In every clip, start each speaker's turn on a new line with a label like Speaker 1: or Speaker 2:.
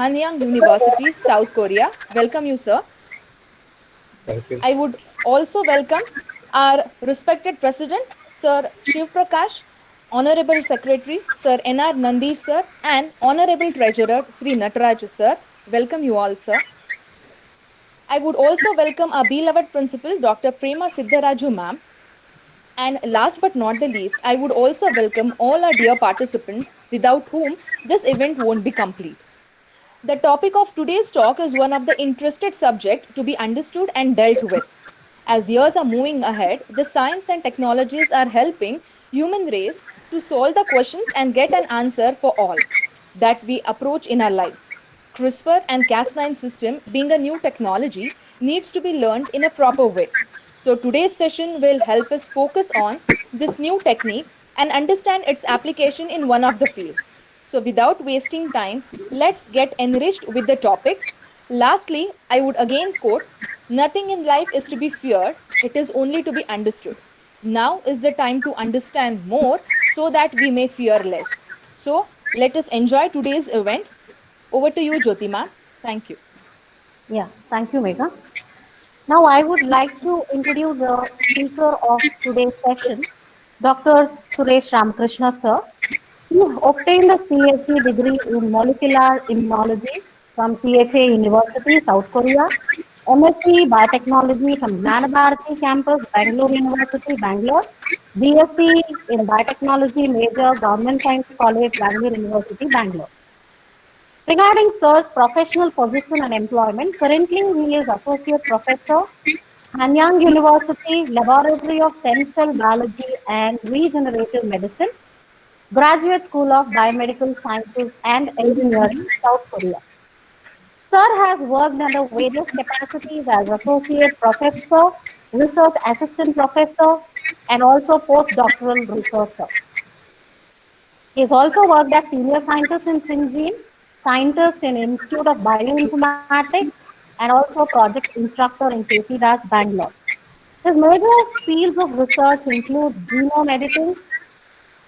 Speaker 1: Hanyang University, South Korea. Welcome you, sir.
Speaker 2: Thank you.
Speaker 1: I would also welcome our respected President, Sir Shiv Prakash, Honorable Secretary, Sir N.R. Nandish, sir, and Honorable Treasurer, Sri Nataraj, sir. Welcome you all, sir. I would also welcome our beloved Principal, Dr. Prema Siddharaju, ma'am. And last but not the least, I would also welcome all our dear participants without whom this event won't be complete. The topic of today's talk is one of the interested subject to be understood and dealt with. As years are moving ahead, the science and technologies are helping human race to solve the questions and get an answer for all that we approach in our lives. CRISPR and Cas9 system being a new technology needs to be learned in a proper way. So today's session will help us focus on this new technique and understand its application in one of the field. So without wasting time, let's get enriched with the topic. Lastly, I would again quote, nothing in life is to be feared, it is only to be understood. Now is the time to understand more so that we may fear less. So let us enjoy today's event. Over to you, Jyoti ma'am. Thank you.
Speaker 3: Yeah, thank you, Megha. Now, I would like to introduce the speaker of today's session, Dr. Suresh Ramakrishna, sir. He obtained his PhD degree in molecular immunology from CHA University, South Korea, MSc Biotechnology from Gnanabharati campus, Bangalore University, Bangalore, BSc in Biotechnology, major Government Science College, Bangalore University, Bangalore. Regarding Sir's professional position and employment, currently he is Associate Professor, Hanyang University, Laboratory of Stem Cell Biology and Regenerative Medicine, Graduate School of Biomedical Sciences and Engineering, South Korea. Sir has worked under various capacities as Associate Professor, Research Assistant Professor, and also postdoctoral researcher. He has also worked as Senior Scientist in Syngene, Scientist in Institute of Bioinformatics, and also Project Instructor in KC Das, Bangalore. His major fields of research include genome editing,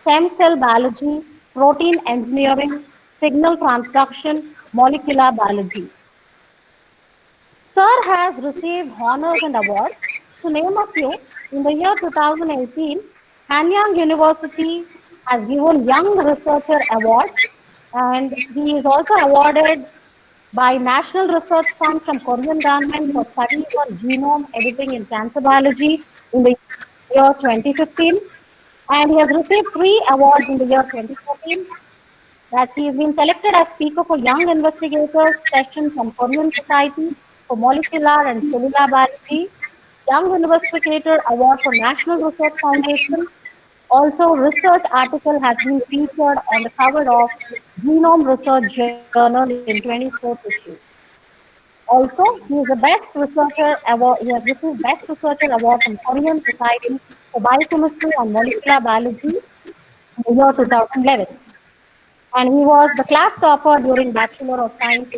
Speaker 3: stem cell biology, protein engineering, signal transduction, molecular biology. Sir has received honors and awards. To name a few, in the year 2018, Hanyang University has given Young Researcher Award, and he is also awarded by National Research Fund from Korean government for studies on genome editing in cancer biology in the year 2015, and he has received 3 awards in the year 2014. That he has been selected as speaker for Young Investigators session from Korean Society for Molecular and Cellular Biology, Young Investigator Award for National Research Foundation. Also, research article has been featured on the cover of Genome Research Journal in 24th issue. Also, he is the Best Researcher Award. He has received Best Researcher Award from Korean Society for Biochemistry and Molecular Biology in the year 2011. And he was the class topper during Bachelor of Science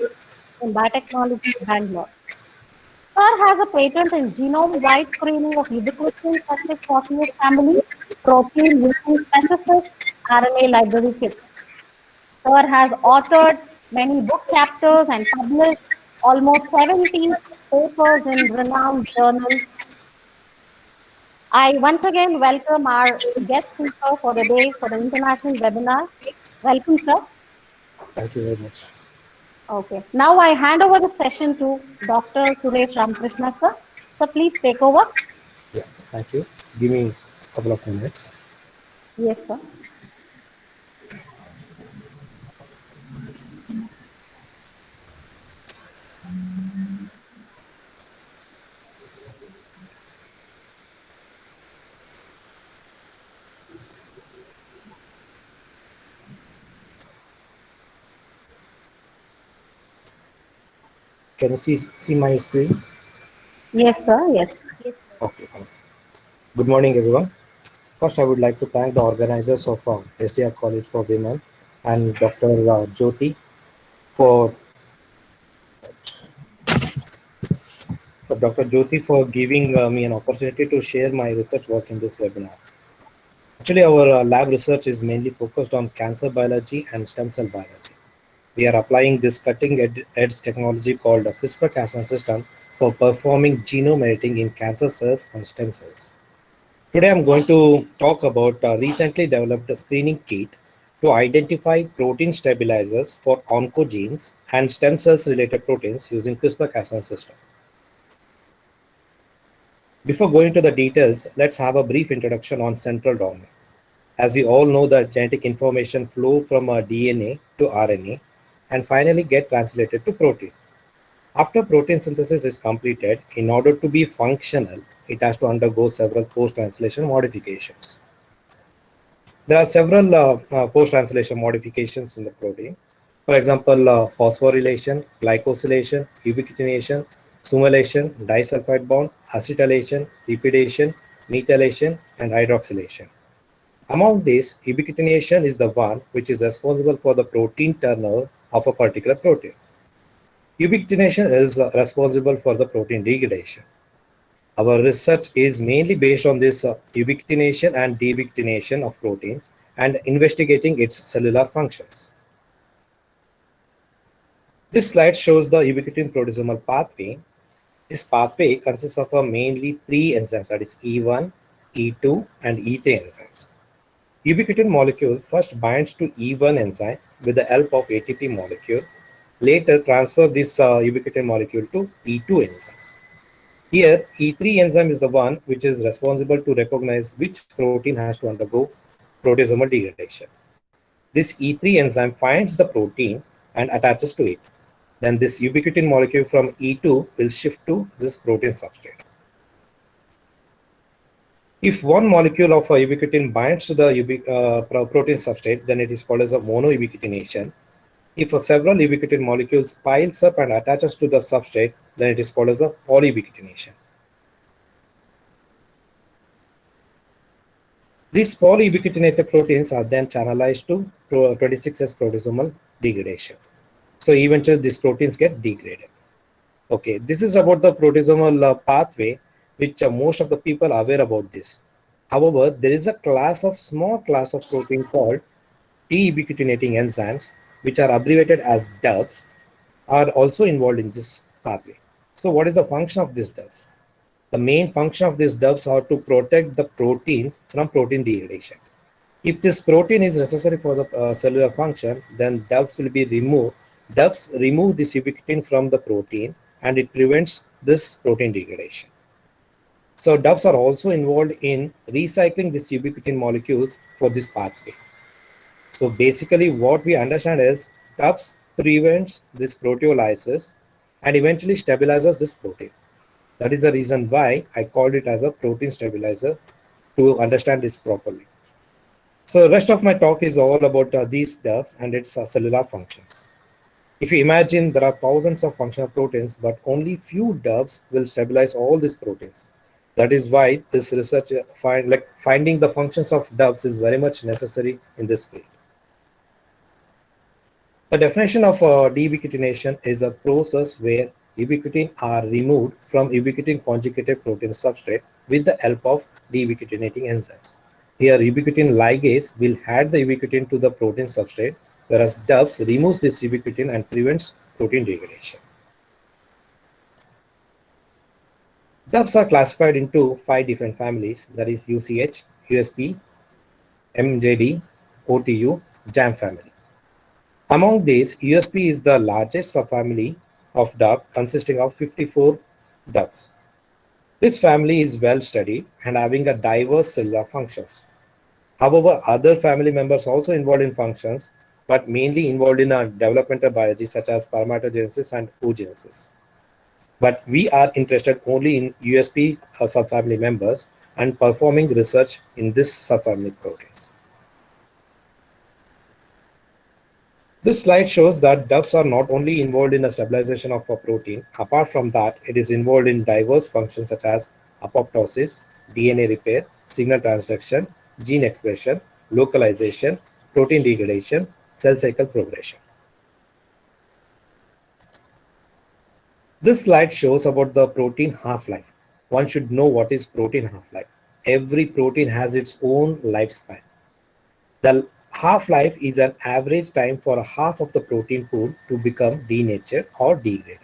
Speaker 3: in Biotechnology, Bangalore. Sir has a patent in genome-wide screening of ubiquitin-specific protease family protein using specific RNA library kits. Sir has authored many book chapters and published almost 70 papers in renowned journals. I once again welcome our guest speaker for the day for the international webinar. Welcome, sir.
Speaker 2: Thank you very much.
Speaker 3: Okay. Now I hand over the session to Dr. Suresh Ramakrishna, sir. So please take over.
Speaker 2: Yeah, thank you. Give me a couple of minutes.
Speaker 3: Yes, sir.
Speaker 2: Can you see my screen?
Speaker 3: Yes, sir. Yes.
Speaker 2: Okay. Good morning, everyone. First, I would like to thank the organizers of SDR College for Women and Dr. Jyoti for Dr. Jyoti for giving me an opportunity to share my research work in this webinar. Actually, our lab research is mainly focused on cancer biology and stem cell biology. We are applying this cutting-edge technology called a CRISPR-Cas9 system for performing genome editing in cancer cells and stem cells. Today, I'm going to talk about a recently developed screening kit to identify protein stabilizers for oncogenes and stem cells related proteins using CRISPR-Cas9 system. Before going to the details, let's have a brief introduction on central dogma. As we all know that genetic information flow from DNA to RNA and finally get translated to protein. After protein synthesis is completed, in order to be functional, it has to undergo several post-translation modifications. There are several post-translation modifications in the protein. For example, phosphorylation, glycosylation, ubiquitination, summylation, disulfide bond, acetylation, lipidation, methylation, and hydroxylation. Among these, ubiquitination is the one which is responsible for the protein turnover of a particular protein. Ubiquitination is responsible for the protein degradation. Our research is mainly based on this ubiquitination and deubiquitination of proteins and investigating its cellular functions. This slide shows the ubiquitin proteasomal pathway. This pathway consists of mainly three enzymes, that is E1, E2, and E3 enzymes. Ubiquitin molecule first binds to E1 enzyme with the help of ATP molecule. Later transfer this ubiquitin molecule to E2 enzyme. Here, E3 enzyme is the one which is responsible to recognize which protein has to undergo proteasomal degradation. This E3 enzyme finds the protein and attaches to it. Then this ubiquitin molecule from E2 will shift to this protein substrate. If one molecule of ubiquitin binds to the protein substrate, then it is called as a monoubiquitination. If several ubiquitin molecules piles up and attaches to the substrate, then it is called as a polyubiquitination. These polyubiquitinated proteins are then channelized to 26S proteasomal degradation. So eventually these proteins get degraded. Okay, this is about the proteasomal pathway, which most of the people are aware about this. However, there is a small class of protein called deubiquitinating enzymes, which are abbreviated as DUBs, are also involved in this pathway. So what is the function of these DUBs? The main function of these DUBs are to protect the proteins from protein degradation. If this protein is necessary for the cellular function, then DUBs will be removed. DUBs remove this ubiquitin from the protein and it prevents this protein degradation. So DUBs are also involved in recycling these ubiquitin molecules for this pathway. So basically what we understand is DUBs prevents this proteolysis and eventually stabilizes this protein. That is the reason why I called it as a protein stabilizer, to understand this properly. So the rest of my talk is all about these DUBs and its cellular functions. If you imagine there are thousands of functional proteins, but only few DUBs will stabilize all these proteins. That is why this research finding the functions of DUBs is very much necessary in this field. The definition of deubiquitination is a process where ubiquitin are removed from ubiquitin conjugated protein substrate with the help of deubiquitinating enzymes. Here, ubiquitin ligase will add the ubiquitin to the protein substrate, whereas DUBs removes this ubiquitin and prevents protein degradation. DUBs are classified into 5 different families, that is UCH, USP, MJD, OTU, JAM family. Among these, USP is the largest subfamily of DUB, consisting of 54 DUBs. This family is well studied and having a diverse cellular functions. However, other family members also involved in functions, but mainly involved in developmental biology such as spermatogenesis and oogenesis. But we are interested only in USP subfamily members and performing research in this subfamily proteins. This slide shows that DUBs are not only involved in the stabilization of a protein. Apart from that, it is involved in diverse functions such as apoptosis, DNA repair, signal transduction, gene expression, localization, protein degradation, cell cycle progression. This slide shows about the protein half-life. One should know what is protein half-life. Every protein has its own lifespan. The half-life is an average time for half of the protein pool to become denatured or degraded.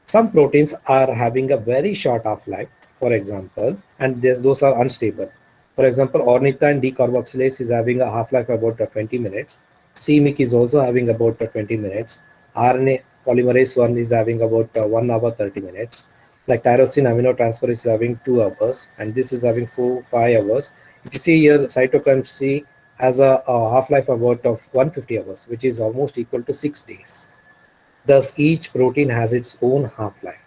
Speaker 2: Some proteins are having a very short half-life, for example, and those are unstable. For example, ornithine decarboxylase is having a half-life about 20 minutes. CMYC is also having about 20 minutes. RNA polymerase 1 is having about 1 hour 30 minutes. Like tyrosine aminotransfer is having 2 hours, and this is having 5 hours. If you see here, cytochrome C has a half-life about of 150 hours, which is almost equal to 6 days. Thus, each protein has its own half-life,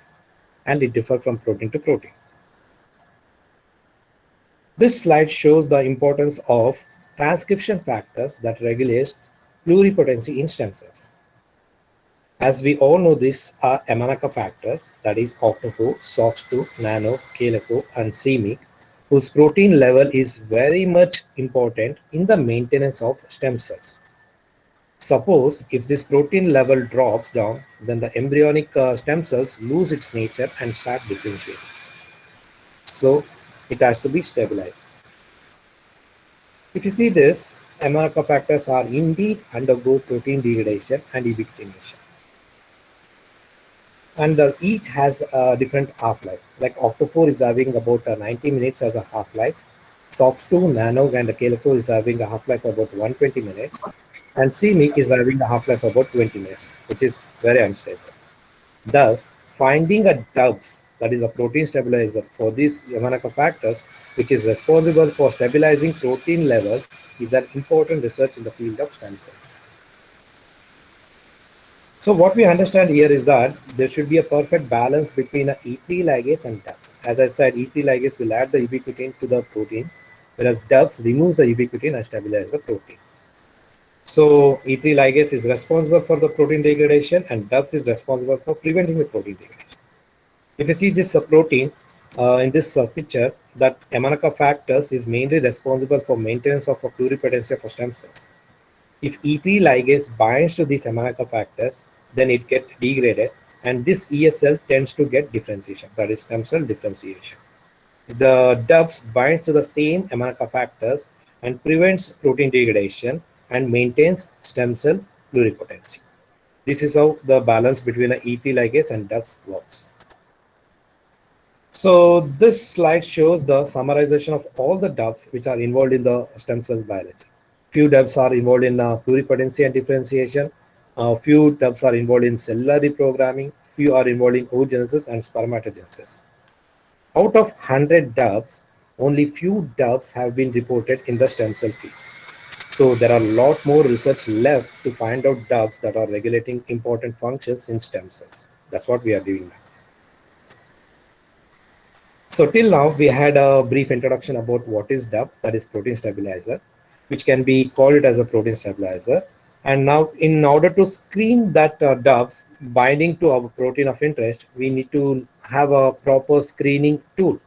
Speaker 2: and it differs from protein to protein. This slide shows the importance of transcription factors that regulate pluripotency in stem cells. As we all know, these are Yamanaka factors, that is Octo4, SOX2, Nano, KLFO, and CMYC, whose protein level is very much important in the maintenance of stem cells. Suppose if this protein level drops down, then the embryonic stem cells lose its nature and start differentiating. So it has to be stabilized. If you see this, Yamanaka factors are indeed undergo protein degradation and ubiquitination. And each has a different half-life. Like Octo4 is having about 90 minutes as a half-life. SOX2, Nano, and KLFO is having a half-life about 120 minutes. And CMYC is having a half-life about 20 minutes, which is very unstable. Thus, finding a DUBS, that is a protein stabilizer for these Yamanaka factors, which is responsible for stabilizing protein level, is an important research in the field of stem cells. So what we understand here is that there should be a perfect balance between a E3 ligase and DUBS. As I said, E3 ligase will add the ubiquitin to the protein, whereas DUBS removes the ubiquitin and stabilizes the protein. So E3 ligase is responsible for the protein degradation, and DUBS is responsible for preventing the protein degradation. If you see this protein in this picture, that Yamanaka factors is mainly responsible for maintenance of a pluripotency of stem cells. If E3 ligase binds to these Yamanaka factors, then it gets degraded, and this ESL tends to get differentiation, that is stem cell differentiation. The DUBS binds to the same Yamanaka factors and prevents protein degradation and maintains stem cell pluripotency. This is how the balance between an E3 ligase and DUBS works. So this slide shows the summarization of all the DUBS which are involved in the stem cells biology. Few DUBS are involved in pluripotency and differentiation. Few DUBS are involved in cellular reprogramming. Few are involved in oogenesis and spermatogenesis. Out of 100 DUBS, only few DUBS have been reported in the stem cell field. So there are a lot more research left to find out DUBS that are regulating important functions in stem cells. That's what we are doing now. So till now, we had a brief introduction about what is DUB, that is protein stabilizer, which can be called as a protein stabilizer. And now in order to screen that DUBs binding to our protein of interest, we need to have a proper screening tool.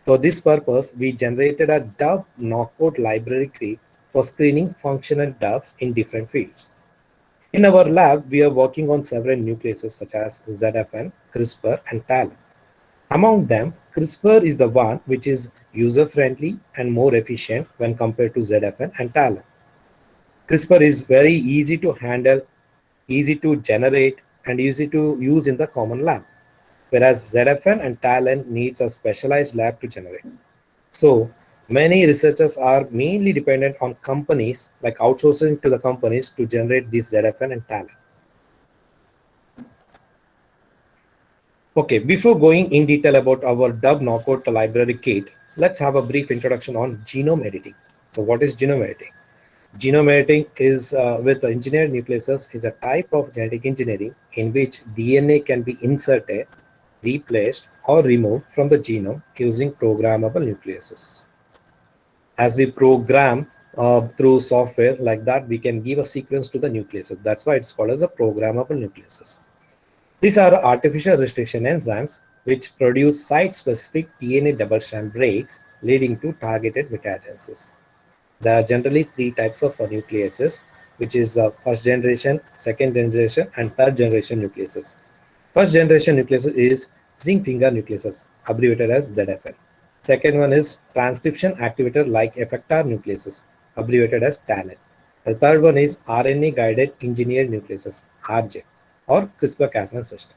Speaker 2: For this purpose, we generated a DUB knockout library kit for screening functional DUBs in different fields. In our lab, we are working on several nucleases such as ZFN, CRISPR, and TALEN. Among them, CRISPR is the one which is user-friendly and more efficient when compared to ZFN and TALEN. CRISPR is very easy to handle, easy to generate, and easy to use in the common lab, whereas ZFN and TALEN needs a specialized lab to generate. So many researchers are mainly dependent on companies, like outsourcing to the companies to generate this ZFN and TALEN. Okay, before going in detail about our DUB knockout library kit, let's have a brief introduction on genome editing. So what is genome editing? Genome editing is with engineered nucleases is a type of genetic engineering in which DNA can be inserted, replaced, or removed from the genome using programmable nucleases. As we program through software like that, we can give a sequence to the nucleases. That's why it's called as a programmable nucleases. These are artificial restriction enzymes which produce site-specific DNA double-strand breaks leading to targeted mutagenesis. There are generally three types of nucleases, which is first generation, second generation, and third generation nucleases. First generation nucleases is zinc finger nucleases, abbreviated as ZFN. Second one is transcription activator like effector nucleases, abbreviated as TALEN. The third one is RNA guided engineered nucleases, RGEN, or CRISPR-Cas9 system.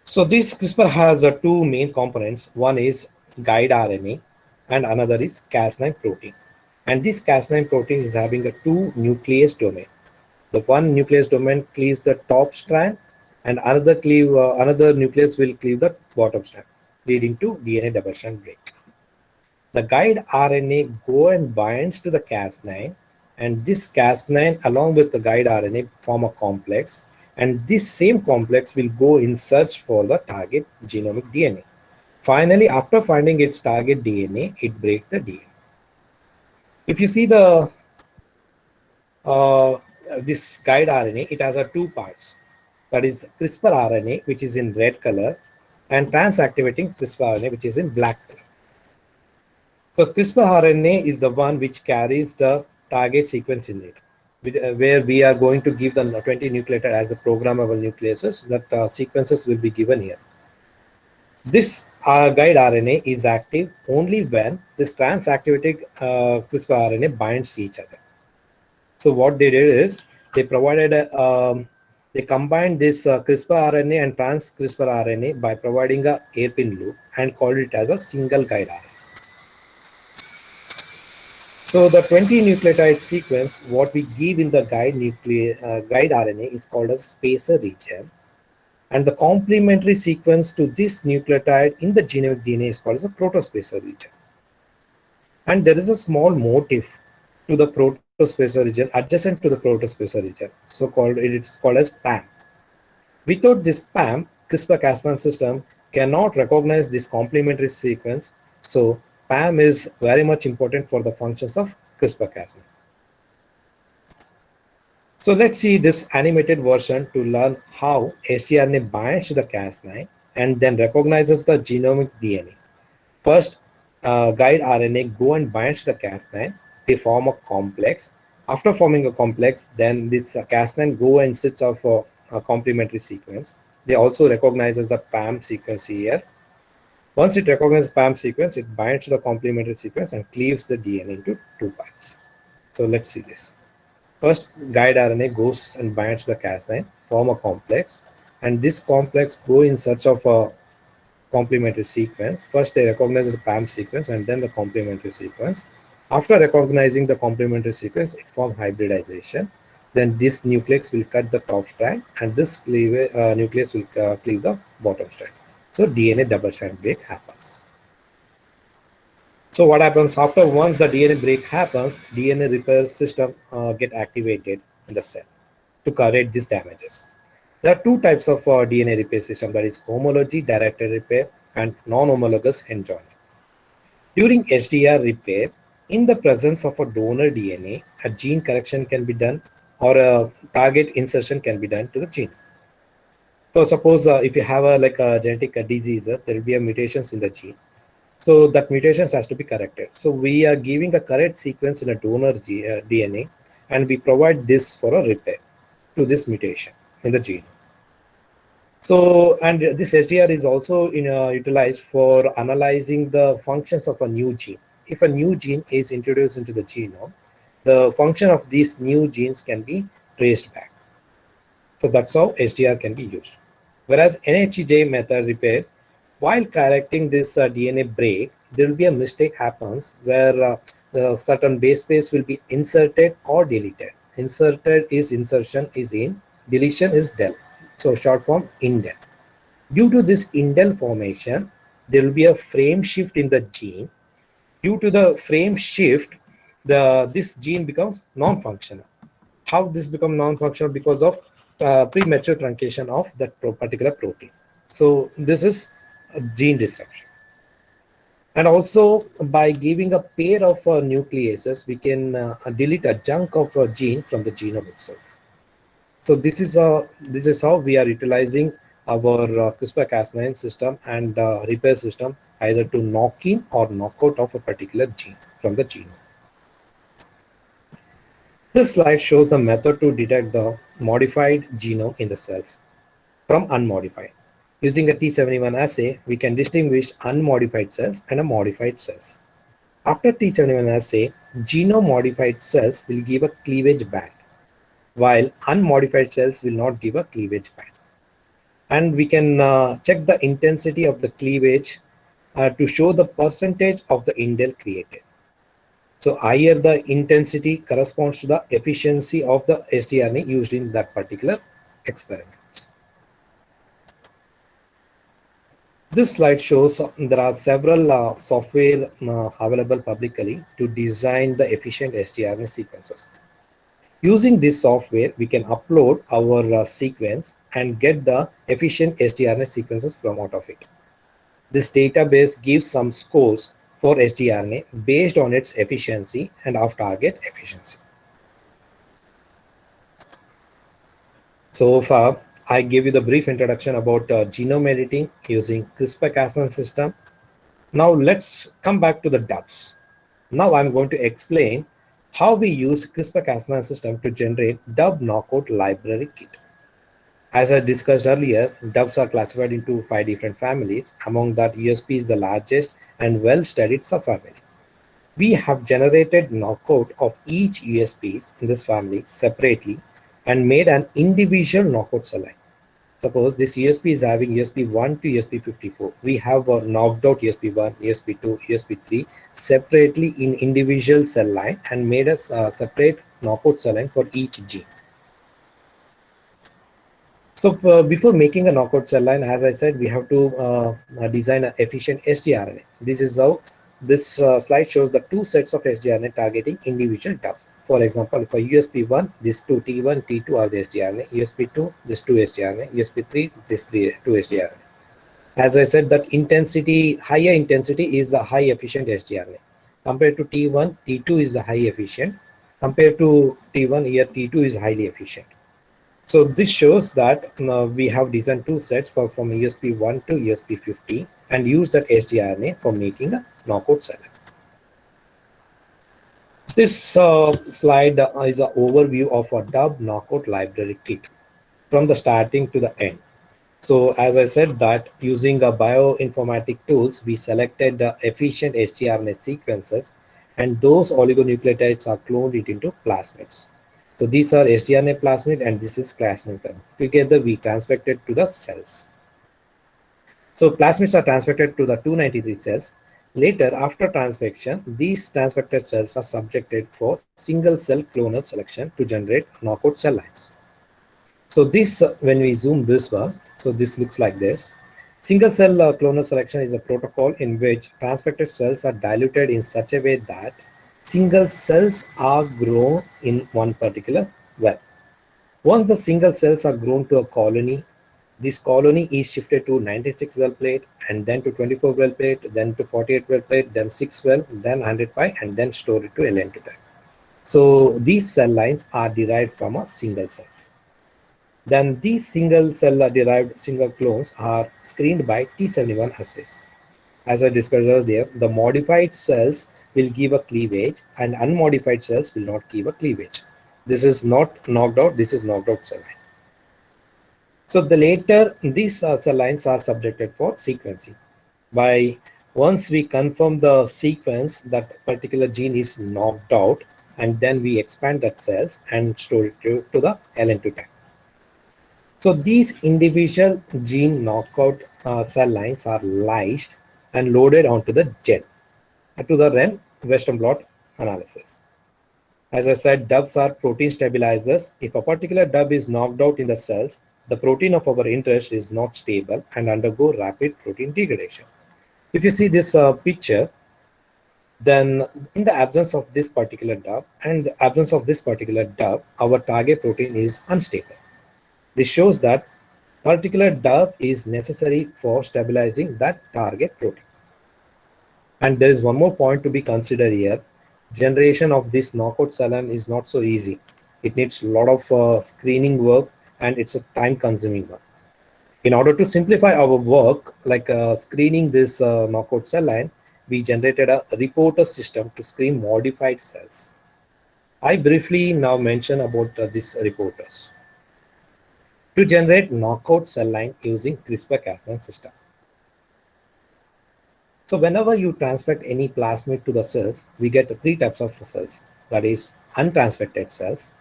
Speaker 2: So this CRISPR has two main components. One is guide RNA and another is Cas9 protein. And this Cas9 protein is having a two nuclease domain. The one nuclease domain cleaves the top strand and another nucleus will cleave the bottom strand, leading to DNA double strand break. The guide RNA go and binds to the Cas9, and this Cas9 along with the guide RNA form a complex, and this same complex will go in search for the target genomic DNA. Finally, after finding its target DNA, it breaks the DNA. If you see the this guide RNA, it has two parts. That is CRISPR RNA, which is in red color, and transactivating CRISPR RNA, which is in black color. So CRISPR RNA is the one which carries the target sequence in it, where we are going to give the 20 nucleotide as the programmable nucleases. That sequences will be given here. This guide RNA is active only when this transactivated CRISPR RNA binds each other. So what they did is they provided they combined this CRISPR RNA and trans CRISPR RNA by providing a hairpin loop and called it as a single guide RNA. So the 20 nucleotide sequence, what we give in the guide RNA is called a spacer region. And the complementary sequence to this nucleotide in the genomic DNA is called as a protospacer region. And there is a small motif to the protospacer region adjacent to the protospacer region. It is called as PAM. Without this PAM, CRISPR-Cas9 system cannot recognize this complementary sequence. So PAM is very much important for the functions of CRISPR-Cas9. So let's see this animated version to learn how sgRNA binds to the Cas9 and then recognizes the genomic DNA. First, guide RNA go and binds to the Cas9. They form a complex. After forming a complex, then this Cas9 go and sits of a complementary sequence. They also recognizes the PAM sequence here. Once it recognizes PAM sequence, it binds to the complementary sequence and cleaves the DNA into two parts. So let's see this. First, guide RNA goes and binds the Cas9, form a complex, and this complex go in search of a complementary sequence. First, they recognize the PAM sequence and then the complementary sequence. After recognizing the complementary sequence, it forms hybridization. Then this nucleus will cut the top strand, and this nucleus will cleave the bottom strand. So DNA double strand break happens. So what happens after once the DNA break happens, DNA repair system get activated in the cell to correct these damages. There are two types of DNA repair system, that is homology directed repair and non-homologous enjoyment. During HDR repair, in the presence of a donor DNA, a gene correction can be done or a target insertion can be done to the gene. So suppose if you have a genetic disease, there will be a mutations in the gene. So that mutations has to be corrected. So we are giving a correct sequence in a donor DNA, and we provide this for a repair to this mutation in the gene. So, and this HDR is also utilized for analyzing the functions of a new gene. If a new gene is introduced into the genome, the function of these new genes can be traced back. So that's how HDR can be used. Whereas NHJ method repair, while correcting this DNA break, there will be a mistake happens where certain base pairs will be inserted or deleted. Inserted is insertion is in, deletion is del. So short form indel. Due to this indel formation, there will be a frame shift in the gene. Due to the frame shift, this gene becomes non-functional. How this become non-functional? Because of premature truncation of that particular protein. So this is a gene disruption. And also by giving a pair of nucleases, we can delete a chunk of a gene from the genome itself. So this is how we are utilizing our CRISPR-Cas9 system and repair system, either to knock in or knock out of a particular gene from the genome. This slide shows the method to detect the modified genome in the cells from unmodified. Using a T71 assay, we can distinguish unmodified cells and modified cells. After T71 assay, genome-modified cells will give a cleavage band, while unmodified cells will not give a cleavage band. And we can check the intensity of the cleavage to show the percentage of the indel created. So higher the intensity corresponds to the efficiency of the sgRNA used in that particular experiment. This slide shows there are several software available publicly to design the efficient sgRNA sequences. Using this software, we can upload our sequence and get the efficient sgRNA sequences from out of it. This database gives some scores for sgRNA based on its efficiency and off-target efficiency. So far, I gave you the brief introduction about genome editing using CRISPR-Cas9 system. Now let's come back to the DUBs. Now I'm going to explain how we used CRISPR-Cas9 system to generate DUB knockout library kit. As I discussed earlier, DUBs are classified into 5 different families. Among that, USP is the largest and well-studied subfamily. We have generated knockout of each USPs in this family separately and made an individual knockout cell line. Suppose this USP is having USP1 to USP54. We have knocked out USP1, USP2, USP3 separately in individual cell line and made a separate knockout cell line for each gene. So before making a knockout cell line, as I said, we have to design an efficient sgRNA. This is how this slide shows the 2 sets of sgRNA targeting individual DUBs. For example, for USP1, this 2 T1, T2 are the sgRNA. USP2, this 2 sgRNA. USP3, this 2 sgRNA. As I said, that intensity, higher intensity is a high efficient sgRNA. Compared to T1, T2 is a high efficient. Compared to T1, here T2 is highly efficient. So this shows that we have designed 2 sets from USP1 to USP50 and use that sgRNA for making a knockout cell. This slide is an overview of a DUB knockout library kit from the starting to the end. So as I said that using a bioinformatic tools, we selected the efficient sgRNA sequences and those oligonucleotides are cloned into plasmids. So these are sgRNA plasmid and this is Cas9. Together we transfected to the cells. So plasmids are transfected to the 293 cells. Later, after transfection, these transfected cells are subjected for single cell clonal selection to generate knockout cell lines. So this, when we zoom this one, so this looks like this. Single cell clonal selection is a protocol in which transfected cells are diluted in such a way that single cells are grown in one particular well. Once the single cells are grown to a colony, this colony is shifted to 96 well plate and then to 24 well plate, then to 48 well plate, then 6 well, then 100 pi, and then stored it to ln2 time. So these cell lines are derived from a single cell. Then these single cell derived single clones are screened by T71 assays. As I discussed earlier, the modified cells will give a cleavage and unmodified cells will not give a cleavage. This is not knocked out, this is knocked out cell line. So the later these cell lines are subjected for sequencing. Once we confirm the sequence that particular gene is knocked out, and then we expand that cells and store it to the ln2 time. So these individual gene knockout cell lines are lysed and loaded onto the gel to the REN Western blot analysis. As I said, DUBs are protein stabilizers. If a particular DUB is knocked out in the cells, the protein of our interest is not stable and undergo rapid protein degradation. If you see this picture, then in the absence of this particular DUB and the absence of this particular DUB, our target protein is unstable. This shows that particular DUB is necessary for stabilizing that target protein. And there is one more point to be considered here. Generation of this knockout cell line is not so easy. It needs a lot of screening work and it's a time-consuming work. In order to simplify our work, like screening this knockout cell line, we generated a reporter system to screen modified cells. I briefly now mention about these reporters. To generate knockout cell line using CRISPR-Cas9 system. So whenever you transfect any plasmid to the cells, we get three types of cells. That is untransfected cells,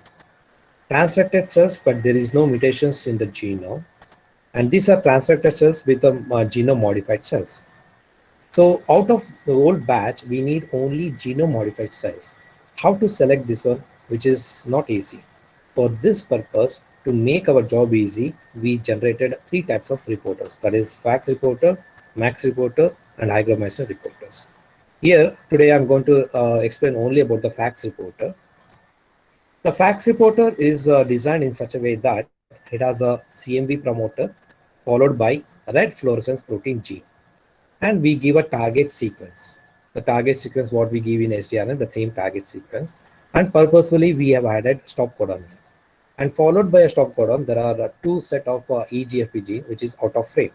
Speaker 2: transfected cells, but there is no mutations in the genome, and these are transfected cells with the genome modified cells. So out of the whole batch, we need only genome modified cells. How to select this one, which is not easy. For this purpose, to make our job easy, we generated three types of reporters. That is FACS reporter, MAX reporter, and hygromycin reporters. Here, today I'm going to explain only about the FACS reporter. The FACS reporter is designed in such a way that it has a CMV promoter followed by red fluorescence protein gene, and we give a target sequence. The target sequence what we give in sgRNA, the same target sequence, and purposefully we have added stop codon here. And followed by a stop codon, there are two set of EGFP gene which is out of frame.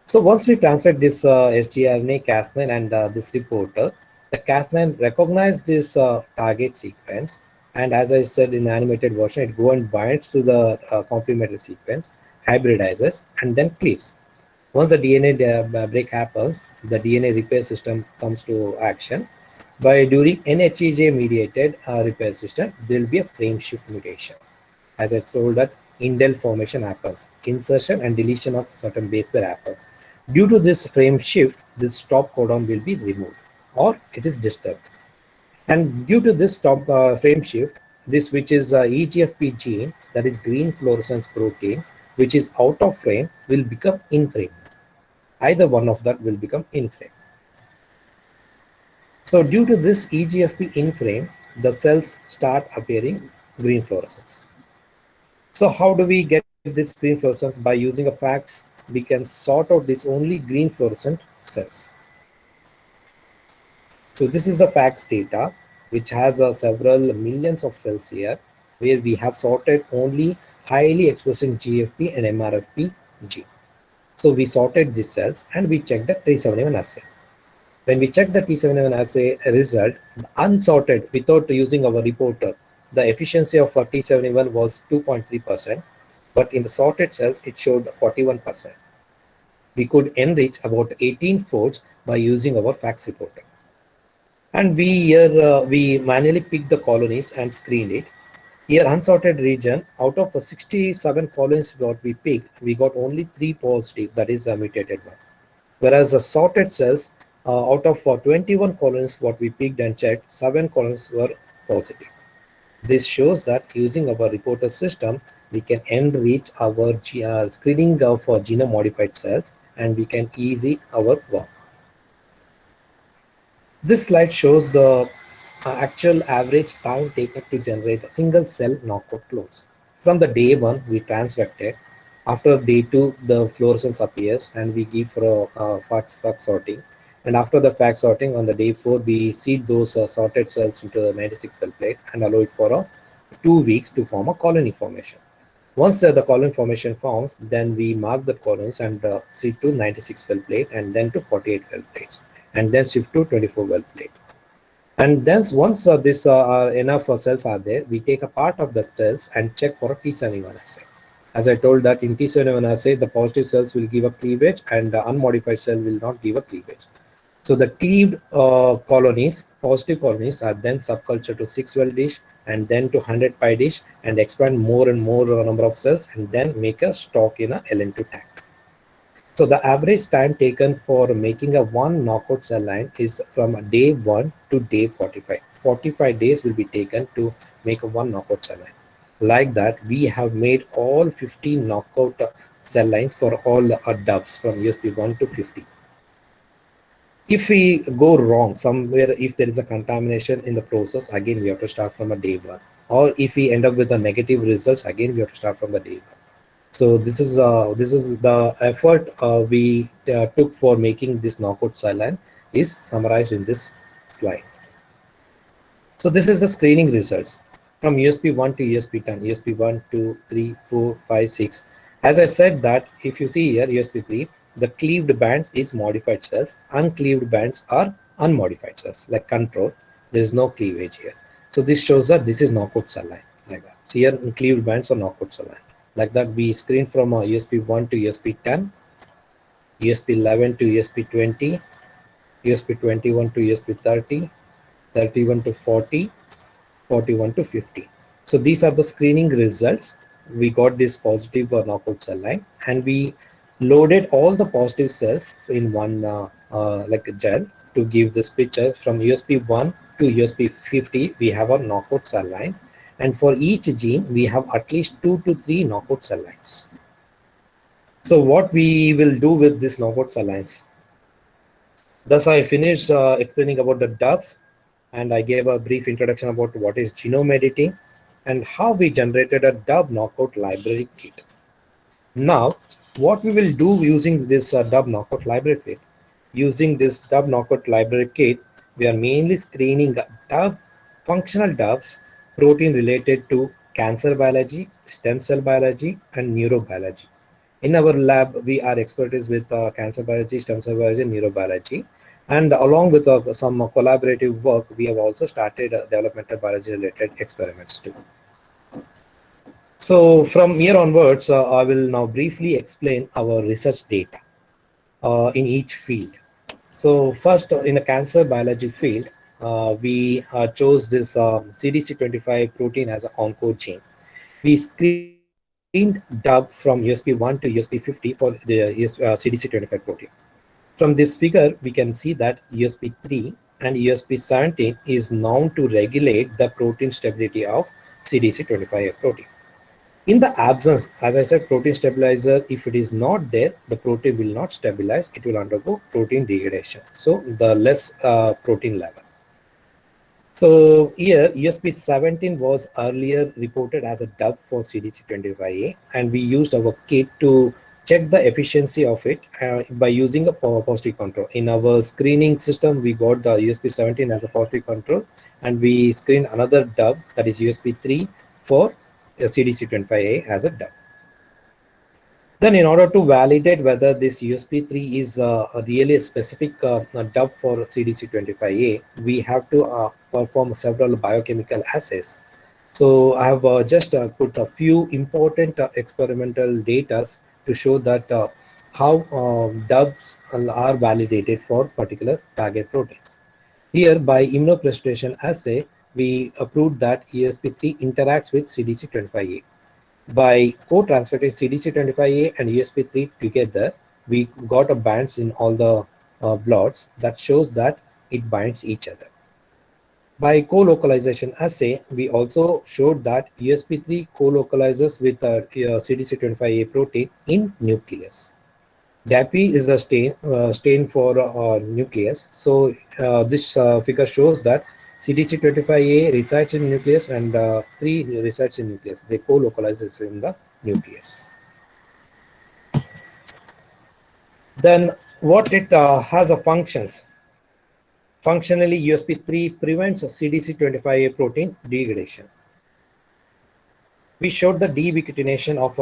Speaker 2: So once we transfer this sgRNA Cas9 and this reporter, the Cas9 recognize this target sequence, and as I said in the animated version, it go and binds to the complementary sequence, hybridizes, and then cleaves. Once the DNA break happens, the DNA repair system comes to action. By during NHEJ mediated repair system, there will be a frame shift mutation. As I told that indel formation happens, insertion and deletion of certain base pair happens. Due to this frame shift, this stop codon will be removed or it is disturbed. And due to this stop frame shift, this which is EGFP gene, that is green fluorescence protein, which is out of frame, will become in frame. Either one of that will become in frame. So due to this EGFP in frame, the cells start appearing green fluorescence. So how do we get this green fluorescence? By using a FACS, we can sort out this only green fluorescent cells. So this is the FACS data, which has several millions of cells here, where we have sorted only highly expressing GFP and MRFP gene. So we sorted these cells and we checked the T711 assay. When we check the T711 assay result, unsorted without using our reporter, the efficiency of T711 was 2.3%, but in the sorted cells, it showed 41%. We could enrich about 18 folds by using our FACS reporter. And we manually picked the colonies and screened it. Here, unsorted region, out of 67 colonies what we picked, we got only 3 positive, that is a mutated one. Whereas the sorted cells, out of 21 colonies what we picked and checked, 7 colonies were positive. This shows that using our reporter system, we can enrich our screening of genome modified cells, and we can easy our work. This slide shows the actual average time taken to generate a single cell knockout clones. From the day 1, we transvected. After day 2, the fluorescence appears and we give for a FACS sorting. And after the FACS sorting, on the day 4, we seed those sorted cells into the 96 well plate and allow it for 2 weeks to form a colony formation. Once the colony formation forms, then we mark the colonies and seed to 96 well plate and then to 48 well plates, and then shift to 24 well plate. And then once enough cells are there, we take a part of the cells and check for a T711 assay. As I told that in T711 assay, the positive cells will give a cleavage and the unmodified cell will not give a cleavage. So the cleaved colonies, positive colonies, are then subcultured to 6 well dish and then to 100 pi dish and expand more and more number of cells and then make a stock in a LN2 tank. So the average time taken for making a one knockout cell line is from day 1 to day 45. 45 days will be taken to make a one knockout cell line. Like that, we have made all 15 knockout cell lines for all doves from USP 1 to 50. If we go wrong somewhere, if there is a contamination in the process, again we have to start from a day 1. Or if we end up with the negative results, again we have to start from the day 1. So this is the effort we took for making this knockout cell line is summarized in this slide. So this is the screening results from USP 1 to USP 10, USP 1, 2, 3, 4, 5, 6. As I said that if you see here USP 3, the cleaved bands is modified cells, uncleaved bands are unmodified cells, like control. There is no cleavage here. So this shows that this is knockout cell line, like that. So here cleaved bands are knockout cell line. Like that, we screen from USP 1 to USP 10. ESP11 to ESP20, ESP21 to ESP30, 31 to 40, 41 to 50. So these are the screening results. We got this positive knockout cell line, and we loaded all the positive cells in one like a gel to give this picture. From USP1 to USP50 we have a knockout cell line, and for each gene we have at least 2 to 3 knockout cell lines. So what we will do with this knockout cell lines? Thus I finished explaining about the DUBs, and I gave a brief introduction about what is genome editing and how we generated a DUB knockout library kit. Now, what we will do using this DUB knockout library kit, using this DUB knockout library kit, we are mainly screening DUB, functional DUBs, protein related to cancer biology, stem cell biology, and neurobiology. In our lab, we are expertise with cancer biology, stem cell biology, and neurobiology. And along with some collaborative work, we have also started developmental biology related experiments too. So from here onwards, I will now briefly explain our research data in each field. So first, in the cancer biology field, we chose this CDC25 protein as an oncogene. We screened DUB from USP1 to USP50 for the CDC25 protein. From this figure, we can see that USP3 and USP17 is known to regulate the protein stability of CDC25 protein. In the absence, as I said, protein stabilizer, if it is not there, the protein will not stabilize, it will undergo protein degradation. So the less protein level. So here USP17 was earlier reported as a DUB for CDC25A, and we used our kit to check the efficiency of it by using a positive control. In our screening system, we got the USP17 as a positive control, and we screened another DUB, that is USP3 for CDC25A as a DUB. Then in order to validate whether this USP3 is really a specific DUB for CDC25A, we have to perform several biochemical assays. So I have just put a few important experimental data to show that how DUBs are validated for particular target proteins. Here by immunoprecipitation assay, we proved that ESP3 interacts with CDC25A. By co-transfecting CDC25A and ESP3 together, we got a bands in all the blots that shows that it binds each other. By co-localization assay, we also showed that ESP3 co-localizes with CDC25A protein in nucleus. DAPI is a stain for nucleus. So this figure shows that CDC25A resides in nucleus and 3 resides in nucleus. They co-localizes in the nucleus. Then what it has a functions. Functionally, USP3 prevents CDC25A protein degradation. We showed the deubiquitination of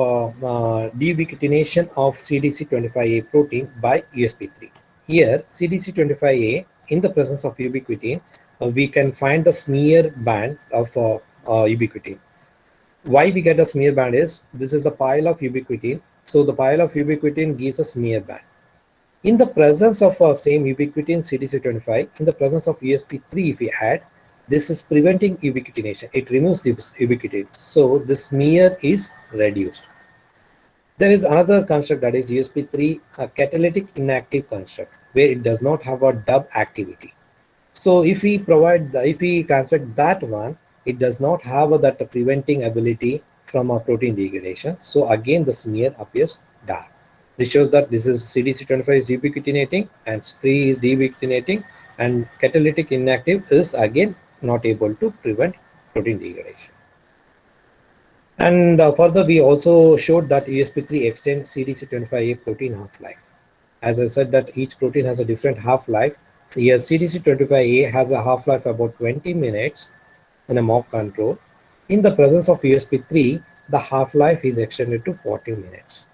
Speaker 2: CDC25A protein by USP3. Here, CDC25A, in the presence of ubiquitin, we can find the smear band of ubiquitin. Why we get a smear band is, this is the pile of ubiquitin. So the pile of ubiquitin gives a smear band. In the presence of same ubiquitin CDC25, in the presence of USP3, if we add, this is preventing ubiquitination. It removes ubiquitin. So the smear is reduced. There is another construct, that is USP3, a catalytic inactive construct, where it does not have a DUB activity. So if we transfect that one, it does not have that preventing ability from a protein degradation. So again, the smear appears dark. This shows that this is CDC25 is ubiquitinating and 3 is deubiquitinating, and catalytic inactive is again not able to prevent protein degradation. And further, we also showed that ESP3 extends CDC25A protein half-life. As I said that each protein has a different half-life. So here CDC25A has a half-life about 20 minutes in a mock control. In the presence of ESP3, the half-life is extended to 40 minutes.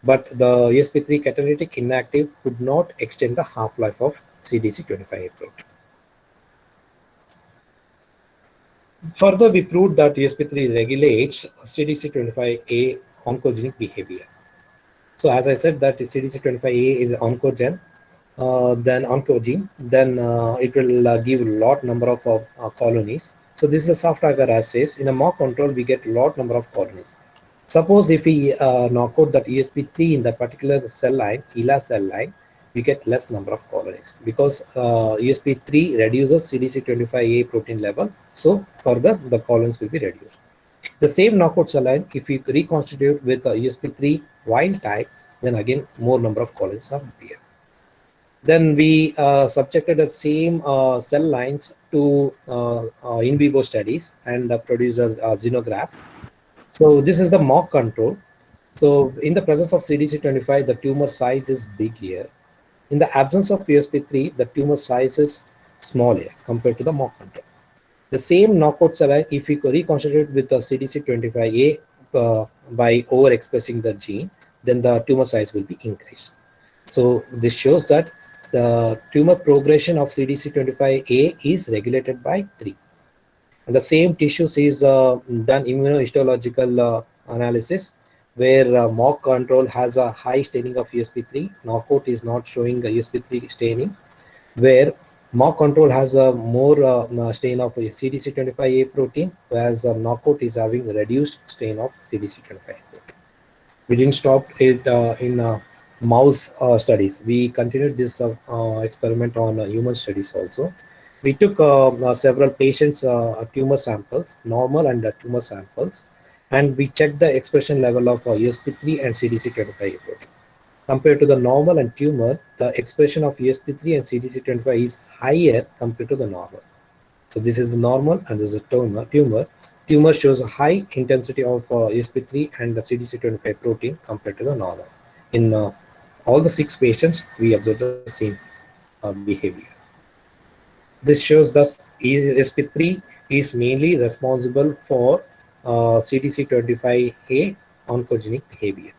Speaker 2: But the ESP3 catalytic inactive could not extend the half-life of CDC25A protein. Further, we proved that ESP3 regulates CDC25A oncogenic behavior. So as I said that CDC25A is oncogene, then oncogene, then it will give lot number of colonies. So this is a soft agar assays. In a mock control, we get lot number of colonies. Suppose if we knock out that ESP3 in that particular cell line, HeLa cell line, we get less number of colonies because ESP3 reduces CDC25A protein level. So further the colonies will be reduced. The same knockout cell line, if we reconstitute with ESP3 wild type, then again more number of colonies are appear. Then we subjected the same cell lines to in vivo studies and produced a xenograft. So this is the mock control. So in the presence of CDC25, the tumor size is big here. In the absence of ESP3, the tumor size is small here compared to the mock control. The same knockout cell line, if we reconstitute with the CDC25A by overexpressing the gene, then the tumor size will be increased. So this shows that the tumor progression of CDC25A is regulated by 3. And the same tissues is done immunohistological analysis where mock control has a high staining of ESP3. Knockout is not showing ESP3 staining, where mock control has a more stain of CDC25A protein, whereas knockout is having reduced stain of CDC25A protein. We didn't stop it in mouse studies. We continued this experiment on human studies also. We took several patients' tumor samples, normal and tumor samples, and we checked the expression level of ESP3 and CDC25A protein. Compared to the normal and tumor, the expression of ESP3 and CDC25 is higher compared to the normal. So this is the normal and this is a tumor. Tumor shows a high intensity of ESP3 and the CDC25 protein compared to the normal. In all the 6 patients, we observed the same behavior. This shows that ESP3 is mainly responsible for CDC25A oncogenic behavior.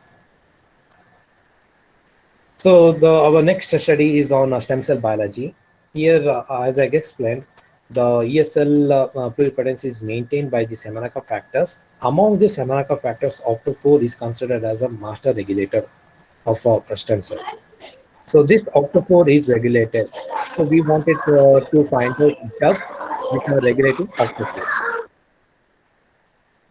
Speaker 2: So our next study is on stem cell biology. Here, as I explained, the ESL pluripotency is maintained by the Yamanaka factors. Among these Yamanaka factors, OCT4 is considered as a master regulator of stem cell. So this OCT4 is regulated. So we wanted to find out drugs which are regulating OCT4.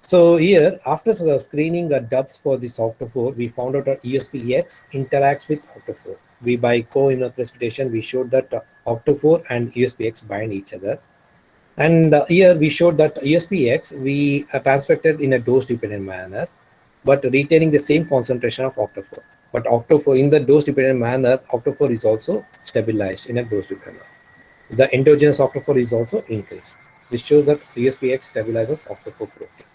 Speaker 2: So here, after screening the dubs for this OCT4, we found out that ESPX interacts with OCT4. We by co-immunoprecipitation, we showed that OCT4 and ESPX bind each other. And here we showed that ESPX we transfected in a dose-dependent manner, but retaining the same concentration of OCT4. But OCT4 in the dose-dependent manner, OCT4 is also stabilized in a dose-dependent manner. The endogenous OCT4 is also increased. This shows that ESPX stabilizes OCT4 protein.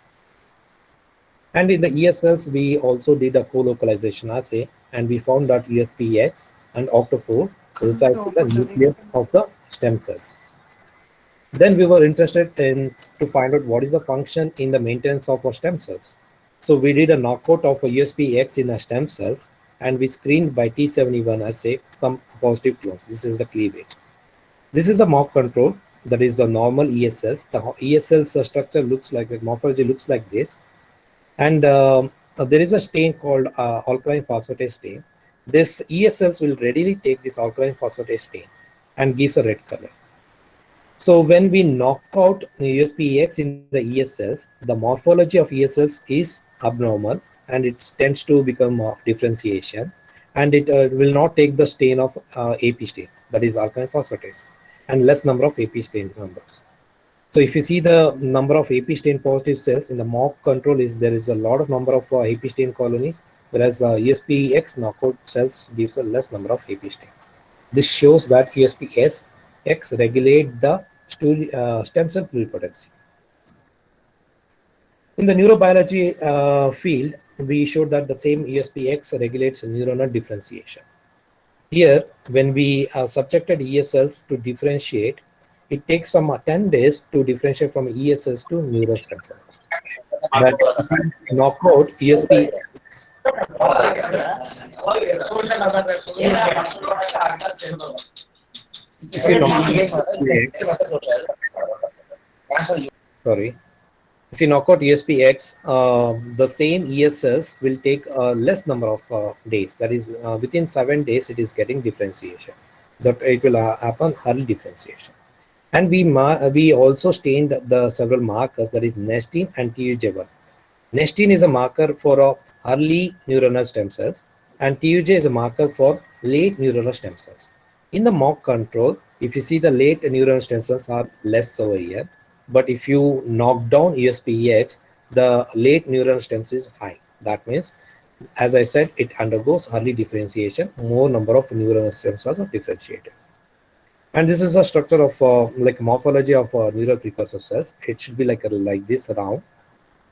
Speaker 2: And in the ESLs, we also did a co-localization assay, and we found that ESPX and OCT4 reside in the nucleus of the stem cells. Then we were interested in to find out what is the function in the maintenance of our stem cells. So we did a knockout of a ESPX in the stem cells, and we screened by T71 assay some positive clones. This is the cleavage. This is the mock control, that is the normal ESLs. The ESL's structure looks like, the morphology looks like this. And there is a stain called alkaline phosphatase stain. This ESLs will readily take this alkaline phosphatase stain and gives a red color. So when we knock out ESPX in the ESLs, the morphology of ESLs is abnormal and it tends to become differentiation, and it will not take the stain of AP stain, that is alkaline phosphatase, and less number of AP stain numbers. So if you see the number of AP stain positive cells in the mock control, there is a lot of number of AP stain colonies, whereas ESPX knockout cells gives a less number of AP stain. This shows that ESPX regulate the stem cell pluripotency. In the neurobiology field, we showed that the same ESPX regulates neuronal differentiation. Here, when we subjected ESLs to differentiate, it takes some 10 days to differentiate from ESLs to neural stem cells. But knockout ESPX. Sorry. If you knock out USP-X, the same ESS will take a less number of days. That is, within 7 days, it is getting differentiation. That it will happen early differentiation. And we also stained the several markers, that is nestin and TUJ1. Nestin is a marker for early neuronal stem cells, and TUJ is a marker for late neuronal stem cells. In the mock control, if you see the late neuronal stem cells are less over here, but if you knock down USP-X, the late neuronal stem cells is high. That means, as I said, it undergoes early differentiation. More number of neuronal stem cells are differentiated. And this is the structure of like morphology of neural precursor cells. It should be like this round.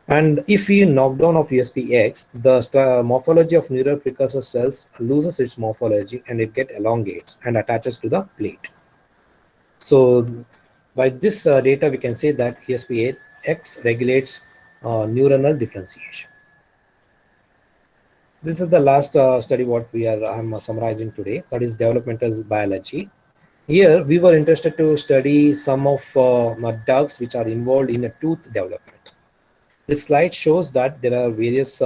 Speaker 2: And if we knock down of USP-X, the morphology of neural precursor cells loses its morphology and it get elongates and attaches to the plate. So by this data, we can say that USP-X regulates neuronal differentiation. This is the last study what I'm summarizing today, that is developmental biology. Here we were interested to study some of drugs which are involved in a tooth development. This slide shows that there are various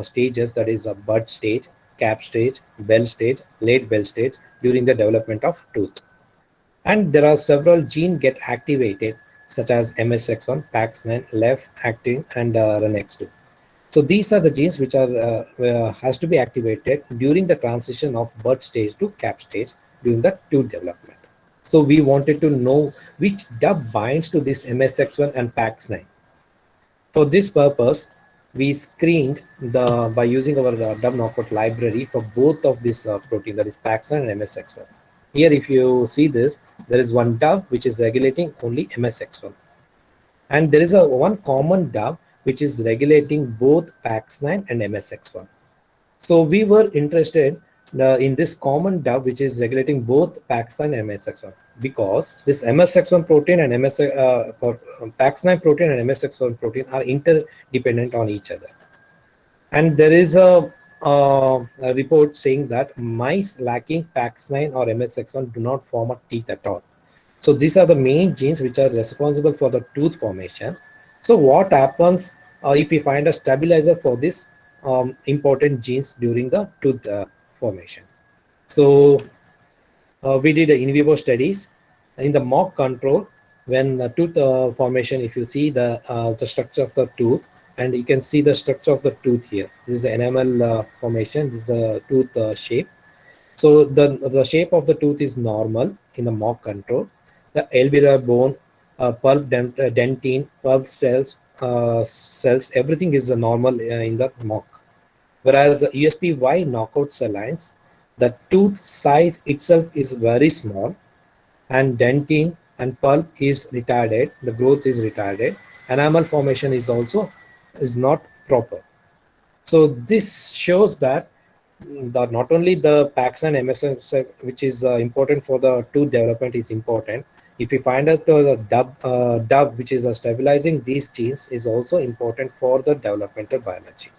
Speaker 2: stages, that is a bud stage, cap stage, bell stage, late bell stage during the development of tooth. And there are several genes get activated such as MSX1, PAX9, LEF, actin, and RNX2. So these are the genes which are has to be activated during the transition of bud stage to cap stage during the tooth development. So we wanted to know which dub binds to this MSX1 and PAX9. For this purpose, we screened by using our dub knockout library for both of this protein, that is PAX9 and MSX1. Here, if you see this, there is one dub which is regulating only MSX1. And there is one common dub which is regulating both PAX9 and MSX1. So we were interested in this common dub which is regulating both PAX9 and MSX1, because this MSX1 protein and PAX9 protein and MSX1 protein are interdependent on each other. And there is a report saying that mice lacking PAX9 or MSX1 do not form a teeth at all. So these are the main genes which are responsible for the tooth formation. So what happens if we find a stabilizer for this important genes during the tooth formation? So we did in vivo studies in the mock control. When the tooth formation, if you see the structure of the tooth, and you can see the structure of the tooth here. This is the enamel formation. This is the tooth shape. So the shape of the tooth is normal in the mock control. The alveolar bone, pulp dentine, pulp cells, everything is normal in the mock. Whereas USP-Y knockout cell lines, the tooth size itself is very small, and dentine and pulp is retarded. The growth is retarded. Enamel formation is not proper. So this shows that not only the PAX9 and MSX, which is important for the tooth development, is important. If we find out the dub which is stabilizing these genes is also important for the developmental biology.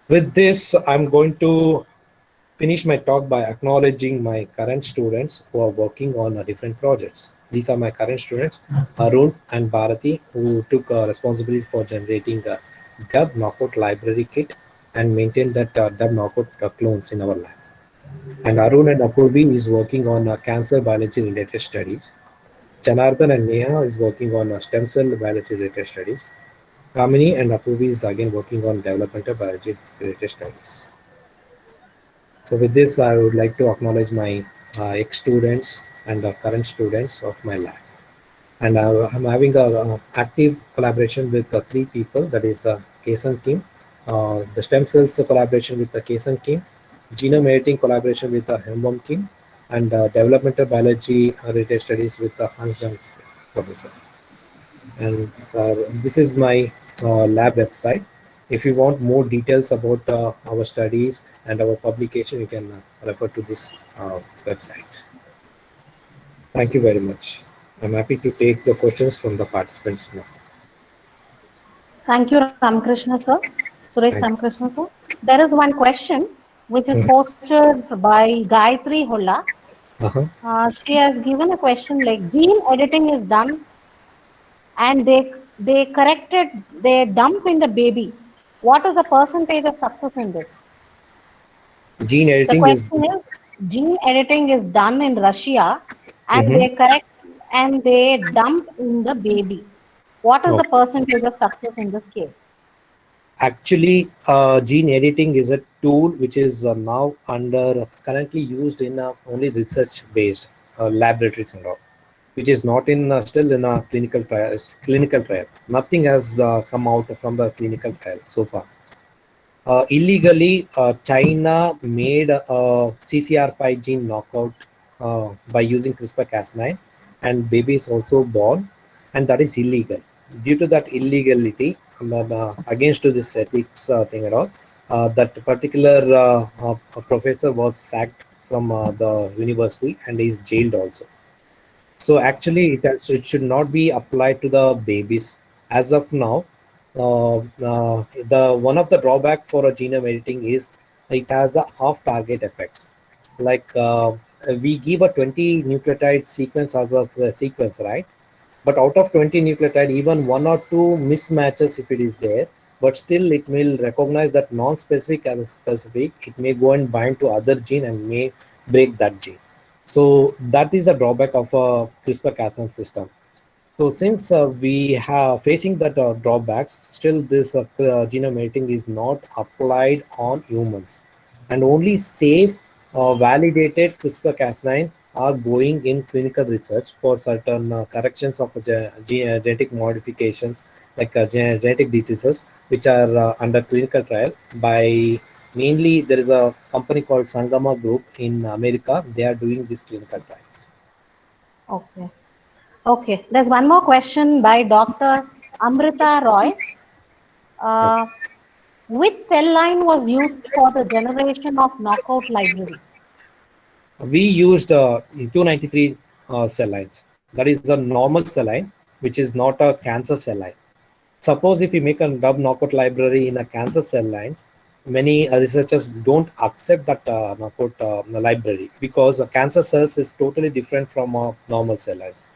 Speaker 2: With this, I'm going to finish my talk by acknowledging my current students who are working on different projects. These are my current students, Arun and Bharati, who took responsibility for generating a dub knockout library kit and maintained that dub knockout clones in our lab. And Arun and Apurvi is working on cancer biology related studies. Janardhan and Neha is working on stem cell biology related studies. Kamini and Apurvi is again working on developmental biology related studies. So with this, I would like to acknowledge my ex-students and current students of my lab. And I'm having an active collaboration with 3 people, that is Kesan Kim, the stem cells collaboration with Kesan Kim, genome editing collaboration with Hembom Kim, and developmental biology related studies with Hans Jung professor. And this is my lab website. If you want more details about our studies and our publication, you can refer to this website. Thank you very much. I'm happy to take the questions from the participants now.
Speaker 3: Thank you, Ramakrishna sir. Suresh Ramakrishna sir. There is one question which is posted by Gayatri Holla. She has given a question like, gene editing is done and they corrected, they dump in the baby. What is the percentage of success in this?
Speaker 2: Gene
Speaker 3: The
Speaker 2: editing is.
Speaker 3: question is, gene editing is done in Russia, and
Speaker 2: Mhm.
Speaker 3: they correct and they dump in the baby. What is the
Speaker 2: Okay.
Speaker 3: percentage of success in this case?
Speaker 2: Actually, gene editing is a tool which is now currently used in only research based laboratories and all, which is not in still in a clinical trial. Clinical trial. Nothing has come out from the clinical trial so far. Illegally, China made a CCR5 gene knockout by using CRISPR-Cas9, and baby is also born, and that is illegal. Due to that illegality, against to this ethics thing and all, that particular professor was sacked from the university and is jailed also. So actually, it should not be applied to the babies as of now. The one of the drawback for a genome editing is it has a half target effects. Like we give a 20 nucleotide sequence as a sequence, right? But out of 20 nucleotide, even one or two mismatches if it is there, but still it will recognize that non-specific as a specific. It may go and bind to other gene and may break that gene. So that is the drawback of a CRISPR-Cas9 system. So since we have facing that drawbacks, still this genome editing is not applied on humans, and only safe, validated CRISPR-Cas9 are going in clinical research for certain corrections of genetic modifications, like genetic diseases, which are under clinical trial by mainly there is a company called Sangama Group in America. They are doing these clinical trials.
Speaker 3: Okay. Okay. There's one more question by Dr. Amrita Roy.
Speaker 2: Okay.
Speaker 3: Uh, which cell line was used for the generation of knockout library?
Speaker 2: We used 293 cell lines. That is a normal cell line, which is not a cancer cell line. Suppose if we make a dub knockout library in a cancer cell lines, many researchers don't accept that knockout library because cancer cells is totally different from normal cell lines.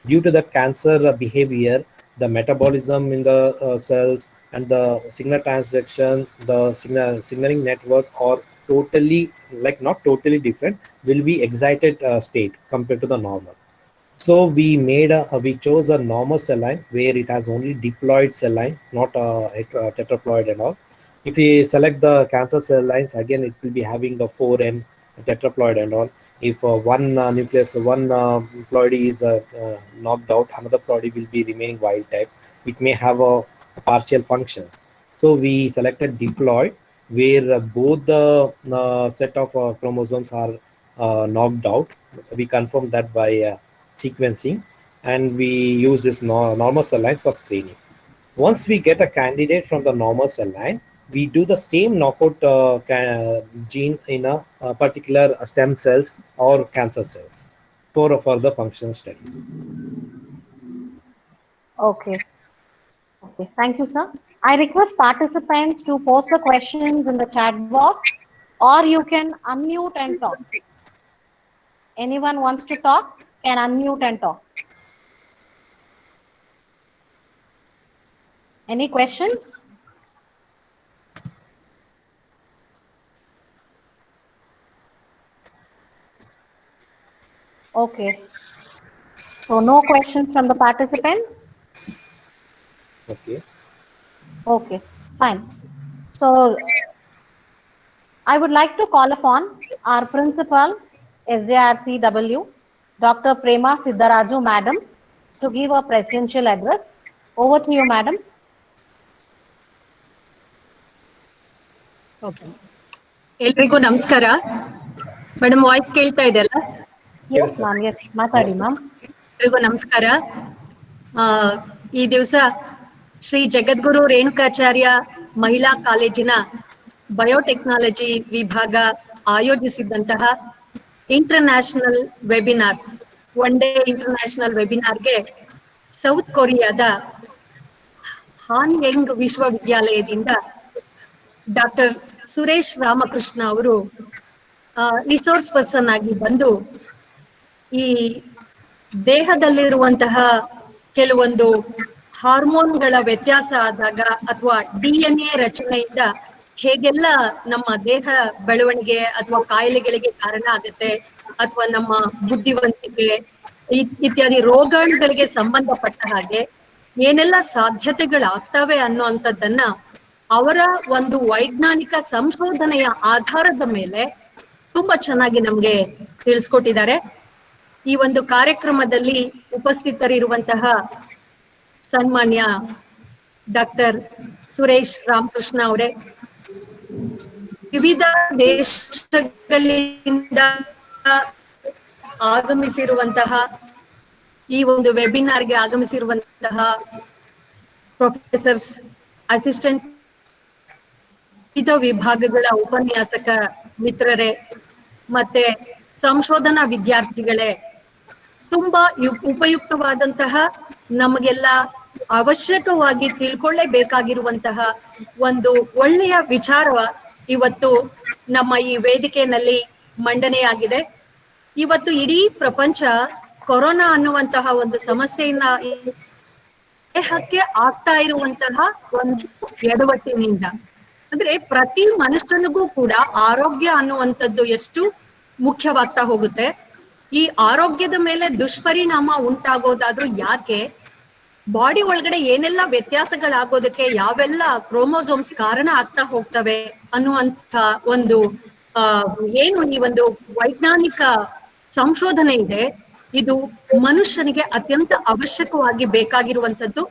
Speaker 2: Due to the cancer behavior, the metabolism in the cells and the signal transduction, the signaling network are totally, like not totally different, will be excited state compared to the normal. So we chose a normal cell line where it has only diploid cell line, not tetraploid and all. If we select the cancer cell lines, again it will be having the 4n tetraploid and all. If one nucleus, one ploidy is knocked out, another ploidy will be remaining wild type. It may have a partial function. So we selected diploid, where both the set of chromosomes are knocked out. We confirmed that by sequencing, and we use this normal cell line for screening. Once we get a candidate from the normal cell line, we do the same knockout gene in a particular stem cells or cancer cells for further functional studies.
Speaker 3: Okay. Okay. Thank you, sir. I request participants to post the questions in the chat box, or you can unmute and talk. Anyone wants to talk can unmute and talk. Any questions? Okay. So no questions from the participants?
Speaker 2: Okay.
Speaker 3: Okay, fine. So I would like to call upon our principal, SJRCW, Dr. Prema Siddharaju, madam, to give a presidential address. Over to you, madam.
Speaker 4: Okay ಎಲ್ರಿಗೂ ನಮಸ್ಕಾರ. Madam voice ಕೇಳ್ತಾ ಇದೆಯಲ್ಲ?
Speaker 3: Yes, ma'am. Yes, ಮಾತಾಡಿ ma'am.
Speaker 4: ಎಲ್ರಿಗೂ ನಮಸ್ಕಾರ. ಈ ದಿವಸ ಶ್ರೀ ಜಗದ್ಗುರು ರೇಣುಕಾಚಾರ್ಯ ಮಹಿಳಾ ಕಾಲೇಜಿನ ಬಯೋಟೆಕ್ನಾಲಜಿ ವಿಭಾಗ ಆಯೋಜಿಸಿದ್ದಂತಹ international webinar, one day international ವೆಬಿನಾರ್ಗೆ ಸೌತ್ ಕೊರಿಯಾದ ಹಾನ್ಯಂಗ್ ವಿಶ್ವವಿದ್ಯಾಲಯದಿಂದ ಡಾಕ್ಟರ್ ಸುರೇಶ್ ರಾಮಕೃಷ್ಣ ಅವರು ರಿಸೋರ್ಸ್ ಪರ್ಸನ್ ಆಗಿ ಬಂದು ಈ ದೇಹದಲ್ಲಿರುವಂತಹ ಕೆಲವೊಂದು ಹಾರ್ಮೋನ್ಗಳ ವ್ಯತ್ಯಾಸ ಆದಾಗ ಅಥವಾ DNA ರಚನೆಯಿಂದ ಹೇಗೆಲ್ಲ ನಮ್ಮ ದೇಹ ಬೆಳವಣಿಗೆ ಅಥವಾ ಕಾಯಿಲೆಗಳಿಗೆ ಕಾರಣ ಆಗುತ್ತೆ, ಅಥವಾ ನಮ್ಮ ಬುದ್ಧಿವಂತಿಕೆ ಇತ್ಯಾದಿ ರೋಗಗಳಿಗೆ ಸಂಬಂಧಪಟ್ಟ ಹಾಗೆ ಏನೆಲ್ಲ ಸಾಧ್ಯತೆಗಳಾಗ್ತವೆ ಅನ್ನುವಂಥದ್ದನ್ನ ಅವರ ಒಂದು ವೈಜ್ಞಾನಿಕ ಸಂಶೋಧನೆಯ ಆಧಾರದ ಮೇಲೆ ತುಂಬಾ ಚೆನ್ನಾಗಿ ನಮ್ಗೆ ತಿಳಿಸ್ಕೊಟ್ಟಿದ್ದಾರೆ. ಈ ಒಂದು ಕಾರ್ಯಕ್ರಮದಲ್ಲಿ ಉಪಸ್ಥಿತರಿರುವಂತಹ ಸನ್ಮಾನ್ಯ ಡಾಕ್ಟರ್ ಸುರೇಶ್ ರಾಮಕೃಷ್ಣ ಅವರೇ, ವಿವಿಧ ದೇಶಗಳಿಂದ ಆಗಮಿಸಿರುವಂತಹ ಈ ಒಂದು ವೆಬಿನಾರ್ಗೆ ಆಗಮಿಸಿರುವಂತಹ ಪ್ರೊಫೆಸರ್ಸ್, ಅಸಿಸ್ಟೆಂಟ್ ವಿವಿಧ ವಿಭಾಗಗಳ ಉಪನ್ಯಾಸಕ ಮಿತ್ರರೇ, ಮತ್ತೆ ಸಂಶೋಧನಾ ವಿದ್ಯಾರ್ಥಿಗಳೇ, ತುಂಬಾ ಉಪಯುಕ್ತವಾದಂತಹ ನಮಗೆಲ್ಲ ಅವಶ್ಯಕವಾಗಿ ತಿಳ್ಕೊಳ್ಳೇಬೇಕಾಗಿರುವಂತಹ ಒಂದು ಒಳ್ಳೆಯ ವಿಚಾರ ಇವತ್ತು ನಮ್ಮ ಈ ವೇದಿಕೆಯಲ್ಲಿ ಮಂಡನೆಯಾಗಿದೆ. ಇವತ್ತು ಇಡೀ ಪ್ರಪಂಚ ಕೊರೋನಾ ಅನ್ನುವಂತಹ ಒಂದು ಸಮಸ್ಯೆಯನ್ನ ದೇಹಕ್ಕೆ ಆಗ್ತಾ ಇರುವಂತಹ ಒಂದು ಎಡವಟ್ಟಿನಿಂದ, ಅಂದ್ರೆ ಪ್ರತಿ ಮನುಷ್ಯನಿಗೂ ಕೂಡ ಆರೋಗ್ಯ ಅನ್ನುವಂಥದ್ದು ಎಷ್ಟು ಮುಖ್ಯವಾಗ್ತಾ ಹೋಗುತ್ತೆ. ಈ ಆರೋಗ್ಯದ ಮೇಲೆ ದುಷ್ಪರಿಣಾಮ ಉಂಟಾಗೋದಾದ್ರೂ ಯಾಕೆ, ಬಾಡಿ ಒಳಗಡೆ ಏನೆಲ್ಲ ವ್ಯತ್ಯಾಸಗಳಾಗೋದಕ್ಕೆ ಯಾವೆಲ್ಲ ಕ್ರೋಮೋಸೋಮ್ಸ್ ಕಾರಣ ಆಗ್ತಾ ಹೋಗ್ತವೆ ಅನ್ನುವಂಥ ಒಂದು ಏನು ಈ ಒಂದು ವೈಜ್ಞಾನಿಕ ಸಂಶೋಧನೆ ಇದೆ, ಇದು ಮನುಷ್ಯನಿಗೆ ಅತ್ಯಂತ ಅವಶ್ಯಕವಾಗಿ ಬೇಕಾಗಿರುವಂಥದ್ದು.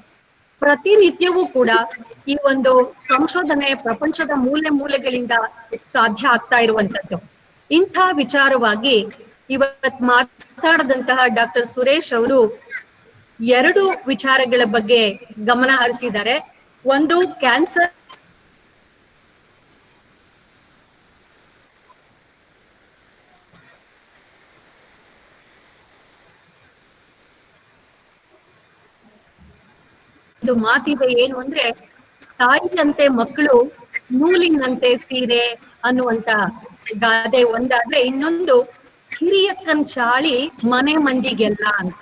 Speaker 4: ಪ್ರತಿನಿತ್ಯವೂ ಕೂಡ ಈ ಒಂದು ಸಂಶೋಧನೆ ಪ್ರಪಂಚದ ಮೂಲೆ ಮೂಲೆಗಳಿಂದ ಸಾಧ್ಯ ಆಗ್ತಾ ಇರುವಂತದ್ದು. ಇಂಥ ವಿಚಾರವಾಗಿ ಇವತ್ ಮಾತಾಡದಂತಹ ಡಾಕ್ಟರ್ ಸುರೇಶ್ ಅವರು 2 ವಿಚಾರಗಳ ಬಗ್ಗೆ ಗಮನ ಹರಿಸಿದ್ದಾರೆ. ಒಂದು ಕ್ಯಾನ್ಸರ್ ಮಾತಿದೆ, ಏನು ಅಂದ್ರೆ ತಾಯಿಯಂತೆ ಮಕ್ಕಳು ನೂಲಿನಂತೆ ಸೀರೆ ಅನ್ನುವಂತ ಗಾದೆ ಒಂದಾದ್ರೆ, ಇನ್ನೊಂದು ಹಿರಿಯಕ್ಕನ್ ಚಾಳಿ ಮನೆ ಮಂದಿಗೆಲ್ಲ ಅಂತ.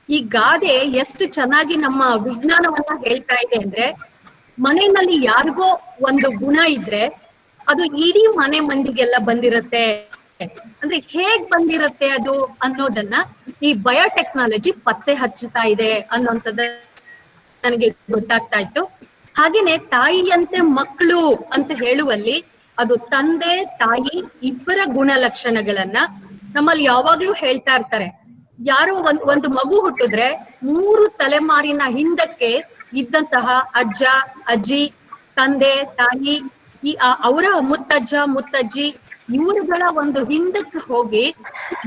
Speaker 4: ಈ ಗಾದೆ ಎಷ್ಟು ಚೆನ್ನಾಗಿ ನಮ್ಮ ವಿಜ್ಞಾನವನ್ನ ಹೇಳ್ತಾ ಇದೆ ಅಂದ್ರೆ, ಮನೆಯಲ್ಲಿ ಯಾರಿಗೋ ಒಂದು ಗುಣ ಇದ್ರೆ ಅದು ಇಡೀ ಮನೆ ಮಂದಿಗೆಲ್ಲ ಬಂದಿರತ್ತೆ. ಅಂದ್ರೆ ಹೇಗ್ ಬಂದಿರತ್ತೆ ಅದು ಅನ್ನೋದನ್ನ ಈ ಬಯೋಟೆಕ್ನಾಲಜಿ ಪತ್ತೆ ಹಚ್ಚುತ್ತಾ ಇದೆ ಅನ್ನೋಂಥದ್ದು ನನಗೆ ಗೊತ್ತಾಗ್ತಾ ಇತ್ತು. ಹಾಗೇನೆ ತಾಯಿಯಂತೆ ಮಕ್ಕಳು ಅಂತ ಹೇಳುವಲ್ಲಿ ಅದು ತಂದೆ ತಾಯಿ ಇಬ್ಬರ ಗುಣಲಕ್ಷಣಗಳನ್ನ ನಮ್ಮಲ್ಲಿ ಯಾವಾಗ್ಲೂ ಹೇಳ್ತಾ ಇರ್ತಾರೆ. ಯಾರೋ ಒಂದು ಮಗು ಹುಟ್ಟಿದ್ರೆ 3 ತಲೆಮಾರಿನ ಹಿಂದಕ್ಕೆ ಇದ್ದಂತಹ ಅಜ್ಜ ಅಜ್ಜಿ, ತಂದೆ ತಾಯಿ, ಅವರ ಮುತ್ತಜ್ಜ ಮುತ್ತಜ್ಜಿ, ಇವರುಗಳ ಒಂದು ಹಿಂದಕ್ಕೆ ಹೋಗಿ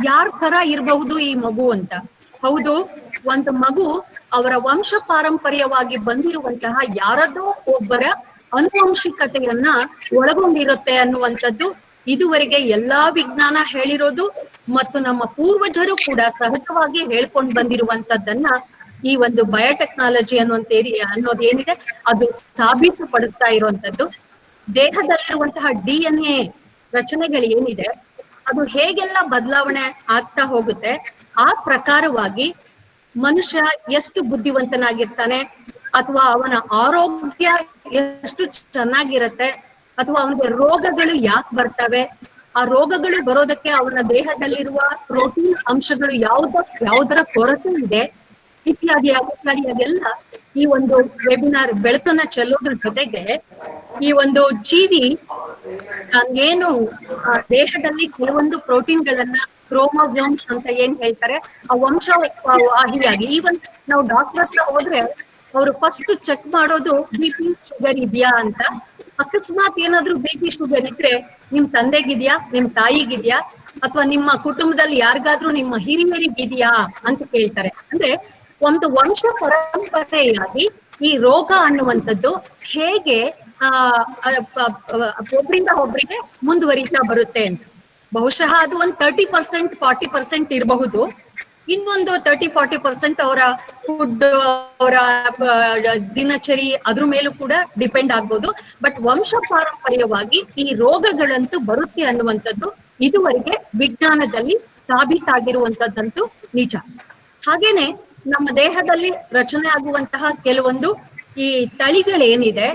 Speaker 4: ಯಾರ ತರ ಇರಬಹುದು ಈ ಮಗು ಅಂತ. ಹೌದು, ಒಂದು ಮಗು ಅವರ ವಂಶ ಪಾರಂಪರ್ಯವಾಗಿ ಬಂದಿರುವಂತಹ ಯಾರದೋ ಒಬ್ಬರ ಅನುವಂಶಿಕತೆಯನ್ನ ಒಳಗೊಂಡಿರುತ್ತೆ ಅನ್ನುವಂಥದ್ದು ಇದುವರೆಗೆ ಎಲ್ಲಾ ವಿಜ್ಞಾನ ಹೇಳಿರೋದು, ಮತ್ತು ನಮ್ಮ ಪೂರ್ವಜರು ಕೂಡ ಸಹಜವಾಗಿ ಹೇಳ್ಕೊಂಡು ಬಂದಿರುವಂತದ್ದನ್ನ ಈ ಒಂದು ಬಯೋಟೆಕ್ನಾಲಜಿ ಅನ್ನೋದೇನಿದೆ ಅದು ಸಾಬೀತುಪಡಿಸ್ತಾ ಇರುವಂತದ್ದು. ದೇಹದಲ್ಲಿರುವಂತಹ DNA ರಚನೆಗಳು ಏನಿದೆ ಅದು ಹೇಗೆಲ್ಲ ಬದಲಾವಣೆ ಆಗ್ತಾ ಹೋಗುತ್ತೆ, ಆ ಪ್ರಕಾರವಾಗಿ ಮನುಷ್ಯ ಎಷ್ಟು ಬುದ್ಧಿವಂತನಾಗಿರ್ತಾನೆ, ಅಥವಾ ಅವನ ಆರೋಗ್ಯ ಎಷ್ಟು ಚೆನ್ನಾಗಿರತ್ತೆ, ಅಥವಾ ಅವನಿಗೆ ರೋಗಗಳು ಯಾಕೆ ಬರ್ತವೆ, ಆ ರೋಗಗಳು ಬರೋದಕ್ಕೆ ಅವನ ದೇಹದಲ್ಲಿರುವ ಪ್ರೋಟೀನ್ ಅಂಶಗಳು ಯಾವುದರ ಕೊರತೆ ಇದೆ, ಇತ್ಯಾದಿಯಾಗೆಲ್ಲ ಈ ಒಂದು ವೆಬಿನಾರ್ ಬೆಳಕನ್ನ ಚೆಲ್ಲೋದ್ರ ಜೊತೆಗೆ ಈ ಒಂದು ಜೀವಿ ಏನು ದೇಹದಲ್ಲಿ ಕೆಲವೊಂದು ಪ್ರೋಟೀನ್ಗಳನ್ನ ಕ್ರೋಮೋಸೋಮ್ಸ್ ಅಂತ ಏನ್ ಹೇಳ್ತಾರೆ, ಆ ವಂಶವಾಹಿಯಾಗಿ ಈವನ್ ನಾವು ಡಾಕ್ಟರ್ ಹತ್ರ ಹೋದ್ರೆ ಅವರು ಫಸ್ಟ್ ಚೆಕ್ ಮಾಡೋದು BP ಶುಗರ್ ಇದೆಯಾ ಅಂತ. ಅಕಸ್ಮಾತ್ ಏನಾದ್ರೂ BP ಶುಗರ್ ಇದ್ರೆ ನಿಮ್ ತಂದೆಗಿದ್ಯಾ, ನಿಮ್ ತಾಯಿಗಿದ್ಯಾ, ಅಥವಾ ನಿಮ್ಮ ಕುಟುಂಬದಲ್ಲಿ ಯಾರಿಗಾದ್ರೂ ನಿಮ್ಮ ಹಿರಿಯರಿಗಿದ್ಯಾ ಅಂತ ಕೇಳ್ತಾರೆ. ಅಂದ್ರೆ ಒಂದು ವಂಶ ಪರಂಪರೆಯಾಗಿ ಈ ರೋಗ ಅನ್ನುವಂಥದ್ದು ಹೇಗೆ ಒಬ್ರಿಂದ ಒಬ್ರಿಗೆ ಮುಂದುವರಿತಾ ಬರುತ್ತೆ ಅಂತ. ಬಹುಶಃ ಅದು ಒಂದು 30% 40% ಇರಬಹುದು. ಇನ್ನೊಂದು 30-40% ಅವರ ಫುಡ್, ಅವರ ದಿನಚರಿ ಅದ್ರ ಮೇಲೂ ಕೂಡ ಡಿಪೆಂಡ್ ಆಗ್ಬೋದು. ಬಟ್ ವಂಶ ಪಾರಂಪರ್ಯವಾಗಿ ಈ ರೋಗಗಳಂತೂ ಬರುತ್ತೆ ಅನ್ನುವಂಥದ್ದು ಇದುವರೆಗೆ ವಿಜ್ಞಾನದಲ್ಲಿ ಸಾಬೀತಾಗಿರುವಂತದ್ದಂತೂ ನಿಜ. ಹಾಗೇನೆ ನಮ್ಮ ದೇಹದಲ್ಲಿ ರಚನೆ ಆಗುವಂತಹ ಕೆಲವೊಂದು ಈ ತಳಿಗಳೇನಿದೆ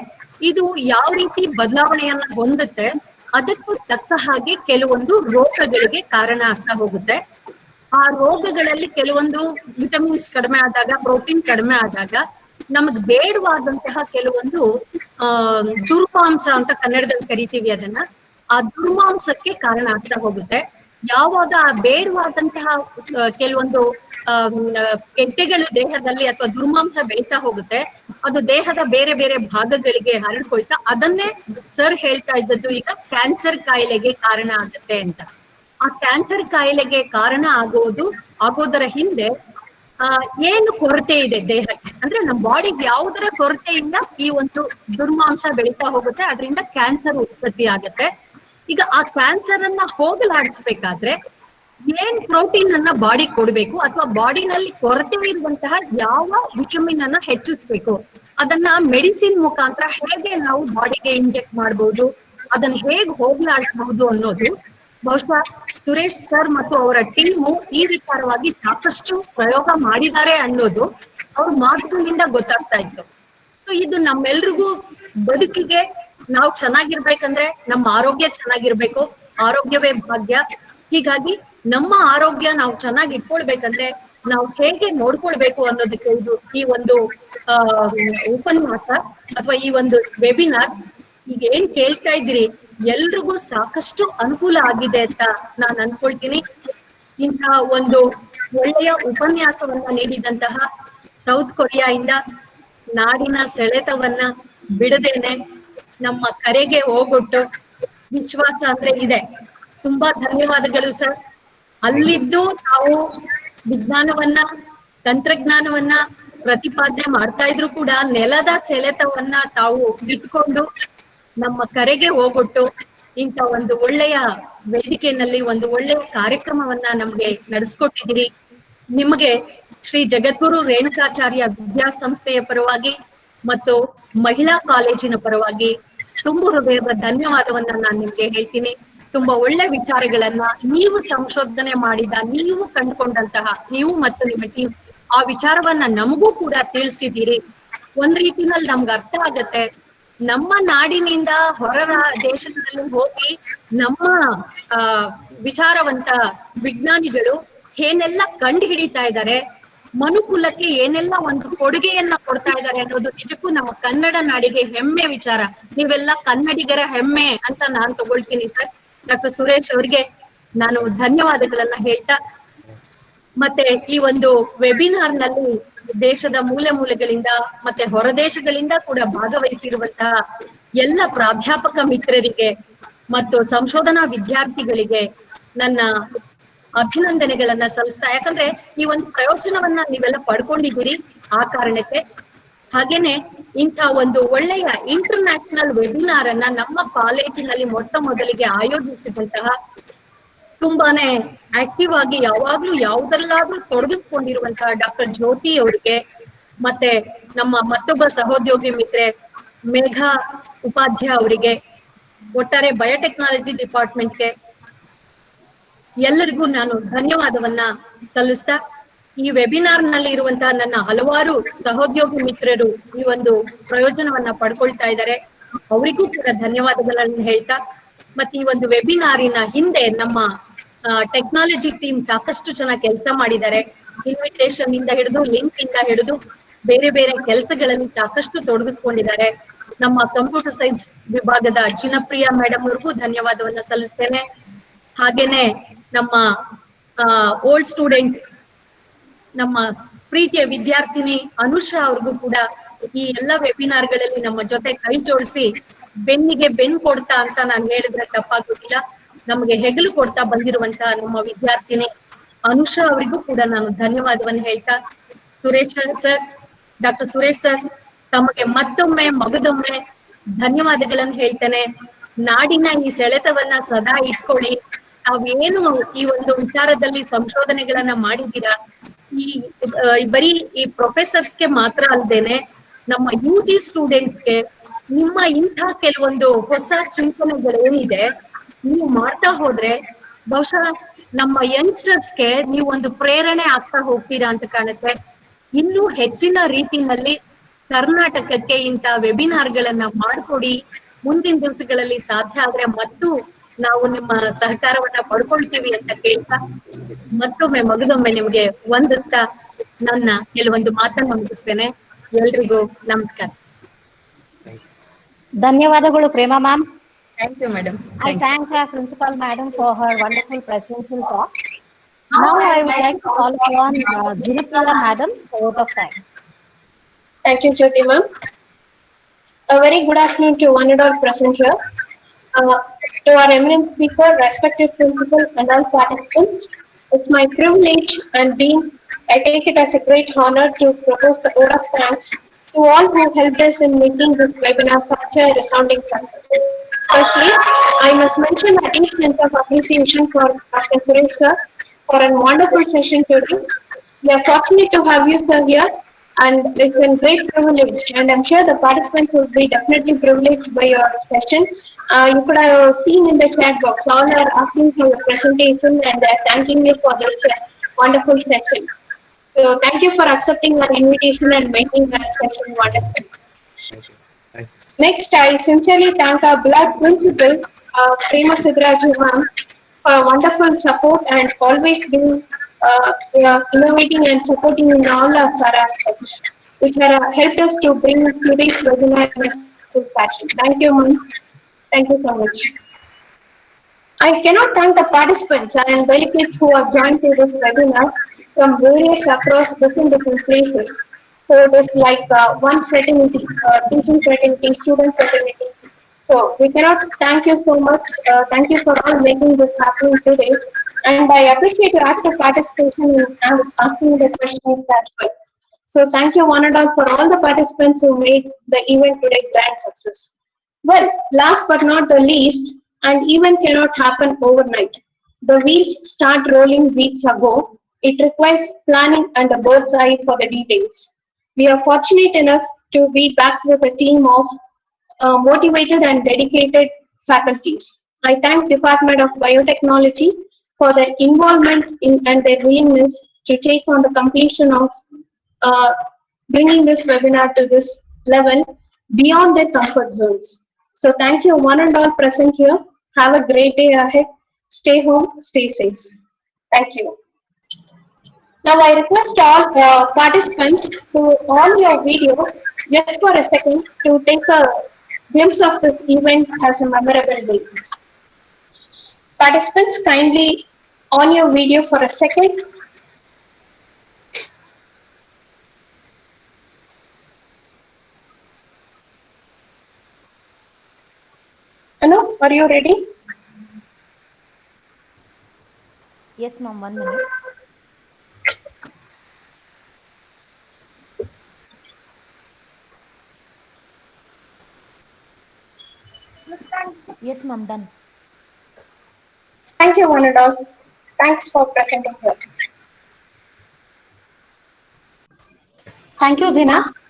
Speaker 4: ಇದು ಯಾವ ರೀತಿ ಬದಲಾವಣೆಯನ್ನ ಹೊಂದುತ್ತೆ, ಅದಕ್ಕೂ ತಕ್ಕ ಹಾಗೆ ಕೆಲವೊಂದು ರೋಗಗಳಿಗೆ ಕಾರಣ ಆಗ್ತಾ ಹೋಗುತ್ತೆ. ಆ ರೋಗಗಳಲ್ಲಿ ಕೆಲವೊಂದು ವಿಟಮಿನ್ಸ್ ಕಡಿಮೆ ಆದಾಗ, ಪ್ರೋಟೀನ್ ಕಡಿಮೆ ಆದಾಗ ನಮಗ್ ಬೇಡವಾದಂತಹ ಕೆಲವೊಂದು ದುರ್ಮಾಂಸ ಅಂತ ಕನ್ನಡದಲ್ಲಿ ಕರಿತೀವಿ ಅದನ್ನ, ಆ ದುರ್ಮಾಂಸಕ್ಕೆ ಕಾರಣ ಆಗ್ತಾ ಹೋಗುತ್ತೆ. ಯಾವಾಗ ಆ ಬೇಡವಾದಂತಹ ಕೆಲವೊಂದು ಗೆಡ್ಡೆಗಳು ದೇಹದಲ್ಲಿ ಅಥವಾ ದುರ್ಮಾಂಸ ಬೆಳೀತಾ ಹೋಗುತ್ತೆ, ಅದು ದೇಹದ ಬೇರೆ ಬೇರೆ ಭಾಗಗಳಿಗೆ ಹರಡ್ಕೊಳ್ತಾ ಅದನ್ನೇ ಸರ್ ಹೇಳ್ತಾ ಇದ್ದದ್ದು ಈಗ ಕ್ಯಾನ್ಸರ್ ಕಾಯಿಲೆಗೆ ಕಾರಣ ಆಗುತ್ತೆ ಅಂತ. ಆ ಕ್ಯಾನ್ಸರ್ ಕಾಯಿಲೆಗೆ ಕಾರಣ ಆಗೋದರ ಹಿಂದೆ ಏನು ಕೊರತೆ ಇದೆ ದೇಹಕ್ಕೆ, ಅಂದ್ರೆ ನಮ್ಮ ಬಾಡಿಗೆ ಯಾವುದರ ಕೊರತೆಯಿಂದ ಈ ಒಂದು ದುರ್ಮಾಂಸ ಬೆಳೀತಾ ಹೋಗುತ್ತೆ, ಅದರಿಂದ ಕ್ಯಾನ್ಸರ್ ಉತ್ಪತ್ತಿ ಆಗುತ್ತೆ. ಈಗ ಆ ಕ್ಯಾನ್ಸರ್ ಅನ್ನ ಹೋಗಲಾಡಿಸ್ಬೇಕಾದ್ರೆ ಏನ್ ಪ್ರೋಟೀನ್ ಅನ್ನ ಬಾಡಿ ಕೊಡ್ಬೇಕು, ಅಥವಾ ಬಾಡಿನಲ್ಲಿ ಕೊರತೆ ಇರುವಂತಹ ಯಾವ ವಿಟಮಿನ್ ಅನ್ನ ಹೆಚ್ಚಿಸ್ಬೇಕು, ಅದನ್ನ ಮೆಡಿಸಿನ್ ಮುಖಾಂತರ ಹೇಗೆ ನಾವು ಬಾಡಿಗೆ ಇಂಜೆಕ್ಟ್ ಮಾಡ್ಬೋದು, ಅದನ್ನ ಹೇಗೆ ಹೋಗಲಾಡಿಸಬಹುದು ಅನ್ನೋದು ಬಹುಶಃ ಸುರೇಶ್ ಸರ್ ಮತ್ತು ಅವರ ಟೀಮು ಈ ವಿಚಾರವಾಗಿ ಸಾಕಷ್ಟು ಪ್ರಯೋಗ ಮಾಡಿದ್ದಾರೆ ಅನ್ನೋದು ಅವ್ರ ಮಾತುಗಳಿಂದ ಗೊತ್ತಾಗ್ತಾ ಇತ್ತು. ಸೊ ಇದು ನಮ್ಮೆಲ್ರಿಗೂ ಬದುಕಿಗೆ ನಾವು ಚೆನ್ನಾಗಿರ್ಬೇಕಂದ್ರೆ ನಮ್ಮ ಆರೋಗ್ಯ ಚೆನ್ನಾಗಿರ್ಬೇಕು, ಆರೋಗ್ಯವೇ ಭಾಗ್ಯ. ಹೀಗಾಗಿ ನಮ್ಮ ಆರೋಗ್ಯ ನಾವು ಚೆನ್ನಾಗಿ ಇಟ್ಕೊಳ್ಬೇಕಂದ್ರೆ ನಾವು ಹೇಗೆ ನೋಡ್ಕೊಳ್ಬೇಕು ಅನ್ನೋದಕ್ಕೆ ಇದು ಈ ಒಂದು ಉಪನ್ಯಾಸ ಅಥವಾ ಈ ಒಂದು ವೆಬಿನಾರ್ ಈಗ ಏನ್ ಕೇಳ್ತಾ ಇದ್ದೀರಿ ಎಲ್ರಿಗೂ ಸಾಕಷ್ಟು ಅನುಕೂಲ ಆಗಿದೆ ಅಂತ ನಾನು ಅನ್ಕೊಳ್ತೀನಿ. ಇಂತಹ ಒಂದು ಒಳ್ಳೆಯ ಉಪನ್ಯಾಸವನ್ನ ನೀಡಿದಂತಹ ಸೌತ್ ಕೊರಿಯಾದಿಂದ ನಾಡಿನ ಸೆಳೆತವನ್ನ ಬಿಡದೇನೆ ನಮ್ಮ ಕರೆಗೆ ಹೋಗೊಟ್ಟು ವಿಶ್ವಾಸ ಅಂದ್ರೆ ಇದೆ. ತುಂಬಾ ಧನ್ಯವಾದಗಳು ಸರ್. ಅಲ್ಲಿದ್ದು ತಾವು ವಿಜ್ಞಾನವನ್ನ ತಂತ್ರಜ್ಞಾನವನ್ನ ಪ್ರತಿಪಾದನೆ ಮಾಡ್ತಾ ಇದ್ರು ಕೂಡ ನೆಲದ ಸೆಳೆತವನ್ನ ತಾವು ಇಟ್ಕೊಂಡು ನಮ್ಮ ಕರೆಗೆ ಹೋಗೊಟ್ಟು ಇಂಥ ಒಂದು ಒಳ್ಳೆಯ ವೇದಿಕೆಯಲ್ಲಿ ಒಂದು ಒಳ್ಳೆಯ ಕಾರ್ಯಕ್ರಮವನ್ನ ನಮ್ಗೆ ನಡೆಸ್ಕೊಟ್ಟಿದ್ದೀರಿ. ನಿಮಗೆ ಶ್ರೀ ಜಗದ್ಗುರು ರೇಣುಕಾಚಾರ್ಯ ವಿದ್ಯಾಸಂಸ್ಥೆಯ ಪರವಾಗಿ ಮತ್ತು ಮಹಿಳಾ ಕಾಲೇಜಿನ ಪರವಾಗಿ ತುಂಬು ಹೃದಯದ ಧನ್ಯವಾದವನ್ನ ನಾನು ನಿಮ್ಗೆ ಹೇಳ್ತೀನಿ. ತುಂಬಾ ಒಳ್ಳೆ ವಿಚಾರಗಳನ್ನ ನೀವು ಸಂಶೋಧನೆ ಮಾಡಿದ, ನೀವು ಕಂಡುಕೊಂಡಂತಹ, ನೀವು ಮತ್ತು ನಿಮ್ಮ ಟೀಮ್ ಆ ವಿಚಾರವನ್ನ ನಮಗೂ ಕೂಡ ತಿಳಿಸಿದ್ದೀರಿ. ಒಂದ್ ರೀತಿನಲ್ಲಿ ನಮ್ಗೆ ಅರ್ಥ ಆಗತ್ತೆ, ನಮ್ಮ ನಾಡಿನಿಂದ ಹೊರ ದೇಶಗಳಲ್ಲಿ ಹೋಗಿ ನಮ್ಮ ವಿಚಾರವಂತ ವಿಜ್ಞಾನಿಗಳು ಏನೆಲ್ಲ ಕಂಡು ಹಿಡಿತಾ ಇದ್ದಾರೆ, ಮನುಕುಲಕ್ಕೆ ಏನೆಲ್ಲ ಒಂದು ಕೊಡುಗೆಯನ್ನ ಕೊಡ್ತಾ ಇದ್ದಾರೆ ಅನ್ನೋದು ನಿಜಕ್ಕೂ ನಮ್ಮ ಕನ್ನಡ ನಾಡಿಗೆ ಹೆಮ್ಮೆ ವಿಚಾರ. ನೀವೆಲ್ಲ ಕನ್ನಡಿಗರ ಹೆಮ್ಮೆ ಅಂತ ನಾನ್ ತಗೊಳ್ತೀನಿ ಸರ್. ಡಾಕ್ಟರ್ ಸುರೇಶ್ ಅವರಿಗೆ ನಾನು ಧನ್ಯವಾದಗಳನ್ನ ಹೇಳ್ತಾ, ಮತ್ತೆ ಈ ಒಂದು ವೆಬಿನಾರ್ ನಲ್ಲಿ ದೇಶದ ಮೂಲೆ ಮೂಲೆಗಳಿಂದ ಮತ್ತೆ ಹೊರ ದೇಶಗಳಿಂದ ಕೂಡ ಭಾಗವಹಿಸಿರುವಂತಹ ಎಲ್ಲ ಪ್ರಾಧ್ಯಾಪಕ ಮಿತ್ರರಿಗೆ ಮತ್ತು ಸಂಶೋಧನಾ ವಿದ್ಯಾರ್ಥಿಗಳಿಗೆ ನನ್ನ ಅಭಿನಂದನೆಗಳನ್ನ ಸಲ್ಲಿಸ್ತಾ, ಯಾಕಂದ್ರೆ ಈ ಒಂದು ಪ್ರಯೋಜನವನ್ನ ನೀವೆಲ್ಲ ಪಡ್ಕೊಂಡಿದ್ದೀರಿ ಆ ಕಾರಣಕ್ಕೆ. ಹಾಗೇನೆ ಇಂಥ ಒಂದು ಒಳ್ಳೆಯ ಇಂಟರ್ನ್ಯಾಷನಲ್ ವೆಬಿನಾರ್ ಅನ್ನ ನಮ್ಮ ಕಾಲೇಜಿನಲ್ಲಿ ಮೊಟ್ಟ ಮೊದಲಿಗೆ ಆಯೋಜಿಸಿದಂತಹ, ತುಂಬಾನೇ ಆಕ್ಟಿವ್ ಆಗಿ ಯಾವಾಗ್ಲೂ ಯಾವುದರಲ್ಲಾದ್ರೂ ತೊಡಗಿಸ್ಕೊಂಡಿರುವಂತಹ ಡಾಕ್ಟರ್ ಜ್ಯೋತಿ ಅವರಿಗೆ, ಮತ್ತೆ ನಮ್ಮ ಮತ್ತೊಬ್ಬ ಸಹೋದ್ಯೋಗಿ ಮಿತ್ರೆ ಮೇಘಾ ಉಪಾಧ್ಯಾಯ ಅವರಿಗೆ, ಒಟ್ಟಾರೆ ಬಯೋಟೆಕ್ನಾಲಜಿ ಡಿಪಾರ್ಟ್ಮೆಂಟ್ಗೆ ಎಲ್ಲರಿಗೂ ನಾನು ಧನ್ಯವಾದವನ್ನ ಸಲ್ಲಿಸ್ತಾ, ಈ ವೆಬಿನಾರ್ ನಲ್ಲಿ ಇರುವಂತಹ ನನ್ನ ಹಲವಾರು ಸಹೋದ್ಯೋಗಿ ಮಿತ್ರರು ಈ ಒಂದು ಪ್ರಯೋಜನವನ್ನ ಪಡ್ಕೊಳ್ತಾ ಇದ್ದಾರೆ, ಅವರಿಗೂ ಕೂಡ ಧನ್ಯವಾದಗಳನ್ನ ಹೇಳ್ತಾ, ಮತ್ತೆ ಈ ಒಂದು ವೆಬಿನಾರಿನ ಹಿಂದೆ ನಮ್ಮ ಟೆಕ್ನಾಲಜಿ ಟೀಮ್ ಸಾಕಷ್ಟು ಚೆನ್ನಾಗಿ ಕೆಲಸ ಮಾಡಿದ್ದಾರೆ. ಇನ್ವಿಟೇಷನ್ ಇಂದ ಹಿಡಿದು ಲಿಂಕ್ ಇಂದ ಹಿಡಿದು ಬೇರೆ ಬೇರೆ ಕೆಲಸಗಳಲ್ಲಿ ಸಾಕಷ್ಟು ತೊಡಗಿಸ್ಕೊಂಡಿದ್ದಾರೆ. ನಮ್ಮ ಕಂಪ್ಯೂಟರ್ ಸೈನ್ಸ್ ವಿಭಾಗದ ಚಿನ್ನಪ್ರಿಯ ಮೇಡಮ್ ಅವ್ರಿಗೂ ಧನ್ಯವಾದವನ್ನ ಸಲ್ಲಿಸ್ತೇನೆ. ಹಾಗೇನೆ ನಮ್ಮ ಓಲ್ಡ್ ಸ್ಟೂಡೆಂಟ್, ನಮ್ಮ ಪ್ರೀತಿಯ ವಿದ್ಯಾರ್ಥಿನಿ ಅನುಷಾ ಅವ್ರಿಗೂ ಕೂಡ ಈ ಎಲ್ಲ ವೆಬಿನಾರ್ಗಳಲ್ಲಿ ನಮ್ಮ ಜೊತೆ ಕೈ ಜೋಡಿಸಿ ಬೆನ್ನಿಗೆ ಬೆನ್ನು ಕೊಡ್ತಾ ಅಂತ ನಾನು ಹೇಳಿದ್ರೆ ತಪ್ಪಾಗೋದಿಲ್ಲ, ನಮಗೆ ಹೆಗಲು ಕೊಡ್ತಾ ಬಂದಿರುವಂತಹ ನಮ್ಮ ವಿದ್ಯಾರ್ಥಿನಿ ಅನುಷಾ ಅವರಿಗೂ ಕೂಡ ನಾನು ಧನ್ಯವಾದವನ್ನು ಹೇಳ್ತಾ, Suresh sir, doctor Suresh sir ತಮಗೆ ಮತ್ತೊಮ್ಮೆ ಮಗದೊಮ್ಮೆ ಧನ್ಯವಾದಗಳನ್ನು ಹೇಳ್ತೇನೆ. ನಾಡಿನ ಈ ಸೆಳೆತವನ್ನ ಸದಾ ಇಟ್ಕೊಳ್ಳಿ. ತಾವೇನು ಈ ಒಂದು ವಿಚಾರದಲ್ಲಿ ಸಂಶೋಧನೆಗಳನ್ನ ಮಾಡಿದ್ದೀರಾ, ಈ ಬರೀ ಈ ಪ್ರೊಫೆಸರ್ಸ್ಗೆ ಮಾತ್ರ ಅಲ್ದೇನೆ ನಮ್ಮ UG ಸ್ಟೂಡೆಂಟ್ಸ್ಗೆ ನಿಮ್ಮ ಇಂಥ ಕೆಲವೊಂದು ಹೊಸ ಚಿಂತನೆಗಳೇನಿದೆ ನೀವು ಮಾಡ್ತಾ ಹೋದ್ರೆ ಬಹುಶಃ ನಮ್ಮ ಯಂಗ್ಸ್ಟರ್ಸ್ಗೆ ನೀವು ಒಂದು ಪ್ರೇರಣೆ ಆಗ್ತಾ ಹೋಗ್ತೀರಾ ಅಂತ ಕಾಣುತ್ತೆ. ಇನ್ನೂ ಹೆಚ್ಚಿನ ರೀತಿಯಲ್ಲಿ ಕರ್ನಾಟಕಕ್ಕೆ ಇಂಥ ವೆಬಿನಾರ್ಗಳನ್ನ ಮಾಡಿಕೊಡಿ. ಮುಂದಿನ ದಿವಸಗಳಲ್ಲಿ ಸಾಧ್ಯ ಆದ್ರೆ ಮತ್ತು ನಾವು ನಿಮ್ಮ ಸಹಕಾರವನ್ನ ಪಡ್ಕೊಳ್ತೀವಿ ಅಂತ ಕೇಳ್ತಾ ಮತ್ತೊಮ್ಮೆ ಮಗದೊಮ್ಮೆ ನಿಮ್ಗೆ ವಂದಿಸ್ತಾ ನನ್ನ ಕೆಲವೊಂದು ಮಾತನ್ನ ಮುಗಿಸ್ತೇನೆ. ಎಲ್ರಿಗೂ ನಮಸ್ಕಾರ.
Speaker 3: ಧನ್ಯವಾದಗಳು Prema ma'am.
Speaker 4: Thank you madam.
Speaker 3: I thank our principal madam for her wonderful presidential talk. Now I would like to call upon Gunitala madam for vote of thanks.
Speaker 5: Thank you, Jyoti ma'am. A very good afternoon to one and all present here. To our eminent speaker, respected principal, and all participants, it's my privilege and deem I take it as a great honor to propose the vote of thanks to all who helped us in making this webinar such a resounding success. Firstly, I must mention a deep sense of appreciation for Dr. Suresh sir for a wonderful session today. We are fortunate to have you sir here, and it's a great privilege, and I'm sure the participants will be definitely privileged by your session. You could have seen in the chat box, all are asking for your presentation and they're thanking you for this wonderful session. So thank you for accepting our invitation and making that session wonderful.
Speaker 2: Thank you. Thank you.
Speaker 5: Next, I sincerely thank our beloved principal, Prema Sidraju ma'am, for wonderful support and always being innovating and supporting in all of our aspects, which have helped us to bring today's webinar in a full fashion. Thank you, ma'am. Thank you so much. I cannot thank the participants and delegates who have joined to this webinar from various across different places. So it is like one fraternity, teaching fraternity, student fraternity. So we cannot thank you so much. Thank you for all making this happen today. And I appreciate your active participation in asking the questions as well. So thank you one and all for all the participants who made the event today grand success. Well, last but not the least, an event cannot happen overnight. The wheels start rolling weeks ago. It requires planning and a bird's eye for the details. We are fortunate enough to be back with a team of motivated and dedicated faculties. I thank Department of Biotechnology for their involvement in and their willingness to take on the completion of bringing this webinar to this level beyond their comfort zones. So thank you one and all present here. Have a great day ahead. Stay home, stay safe. Thank you. Now I request all participants to on your video just for a second to take a glimpse of this event as a memorable day. Participants, kindly on your video for a second. Anu, are you ready?
Speaker 3: Yes, ma'am, 1 minute. Yes, ma'am, done.
Speaker 5: Thank you one and all. Thanks for presenting here.
Speaker 3: Thank you, Jina.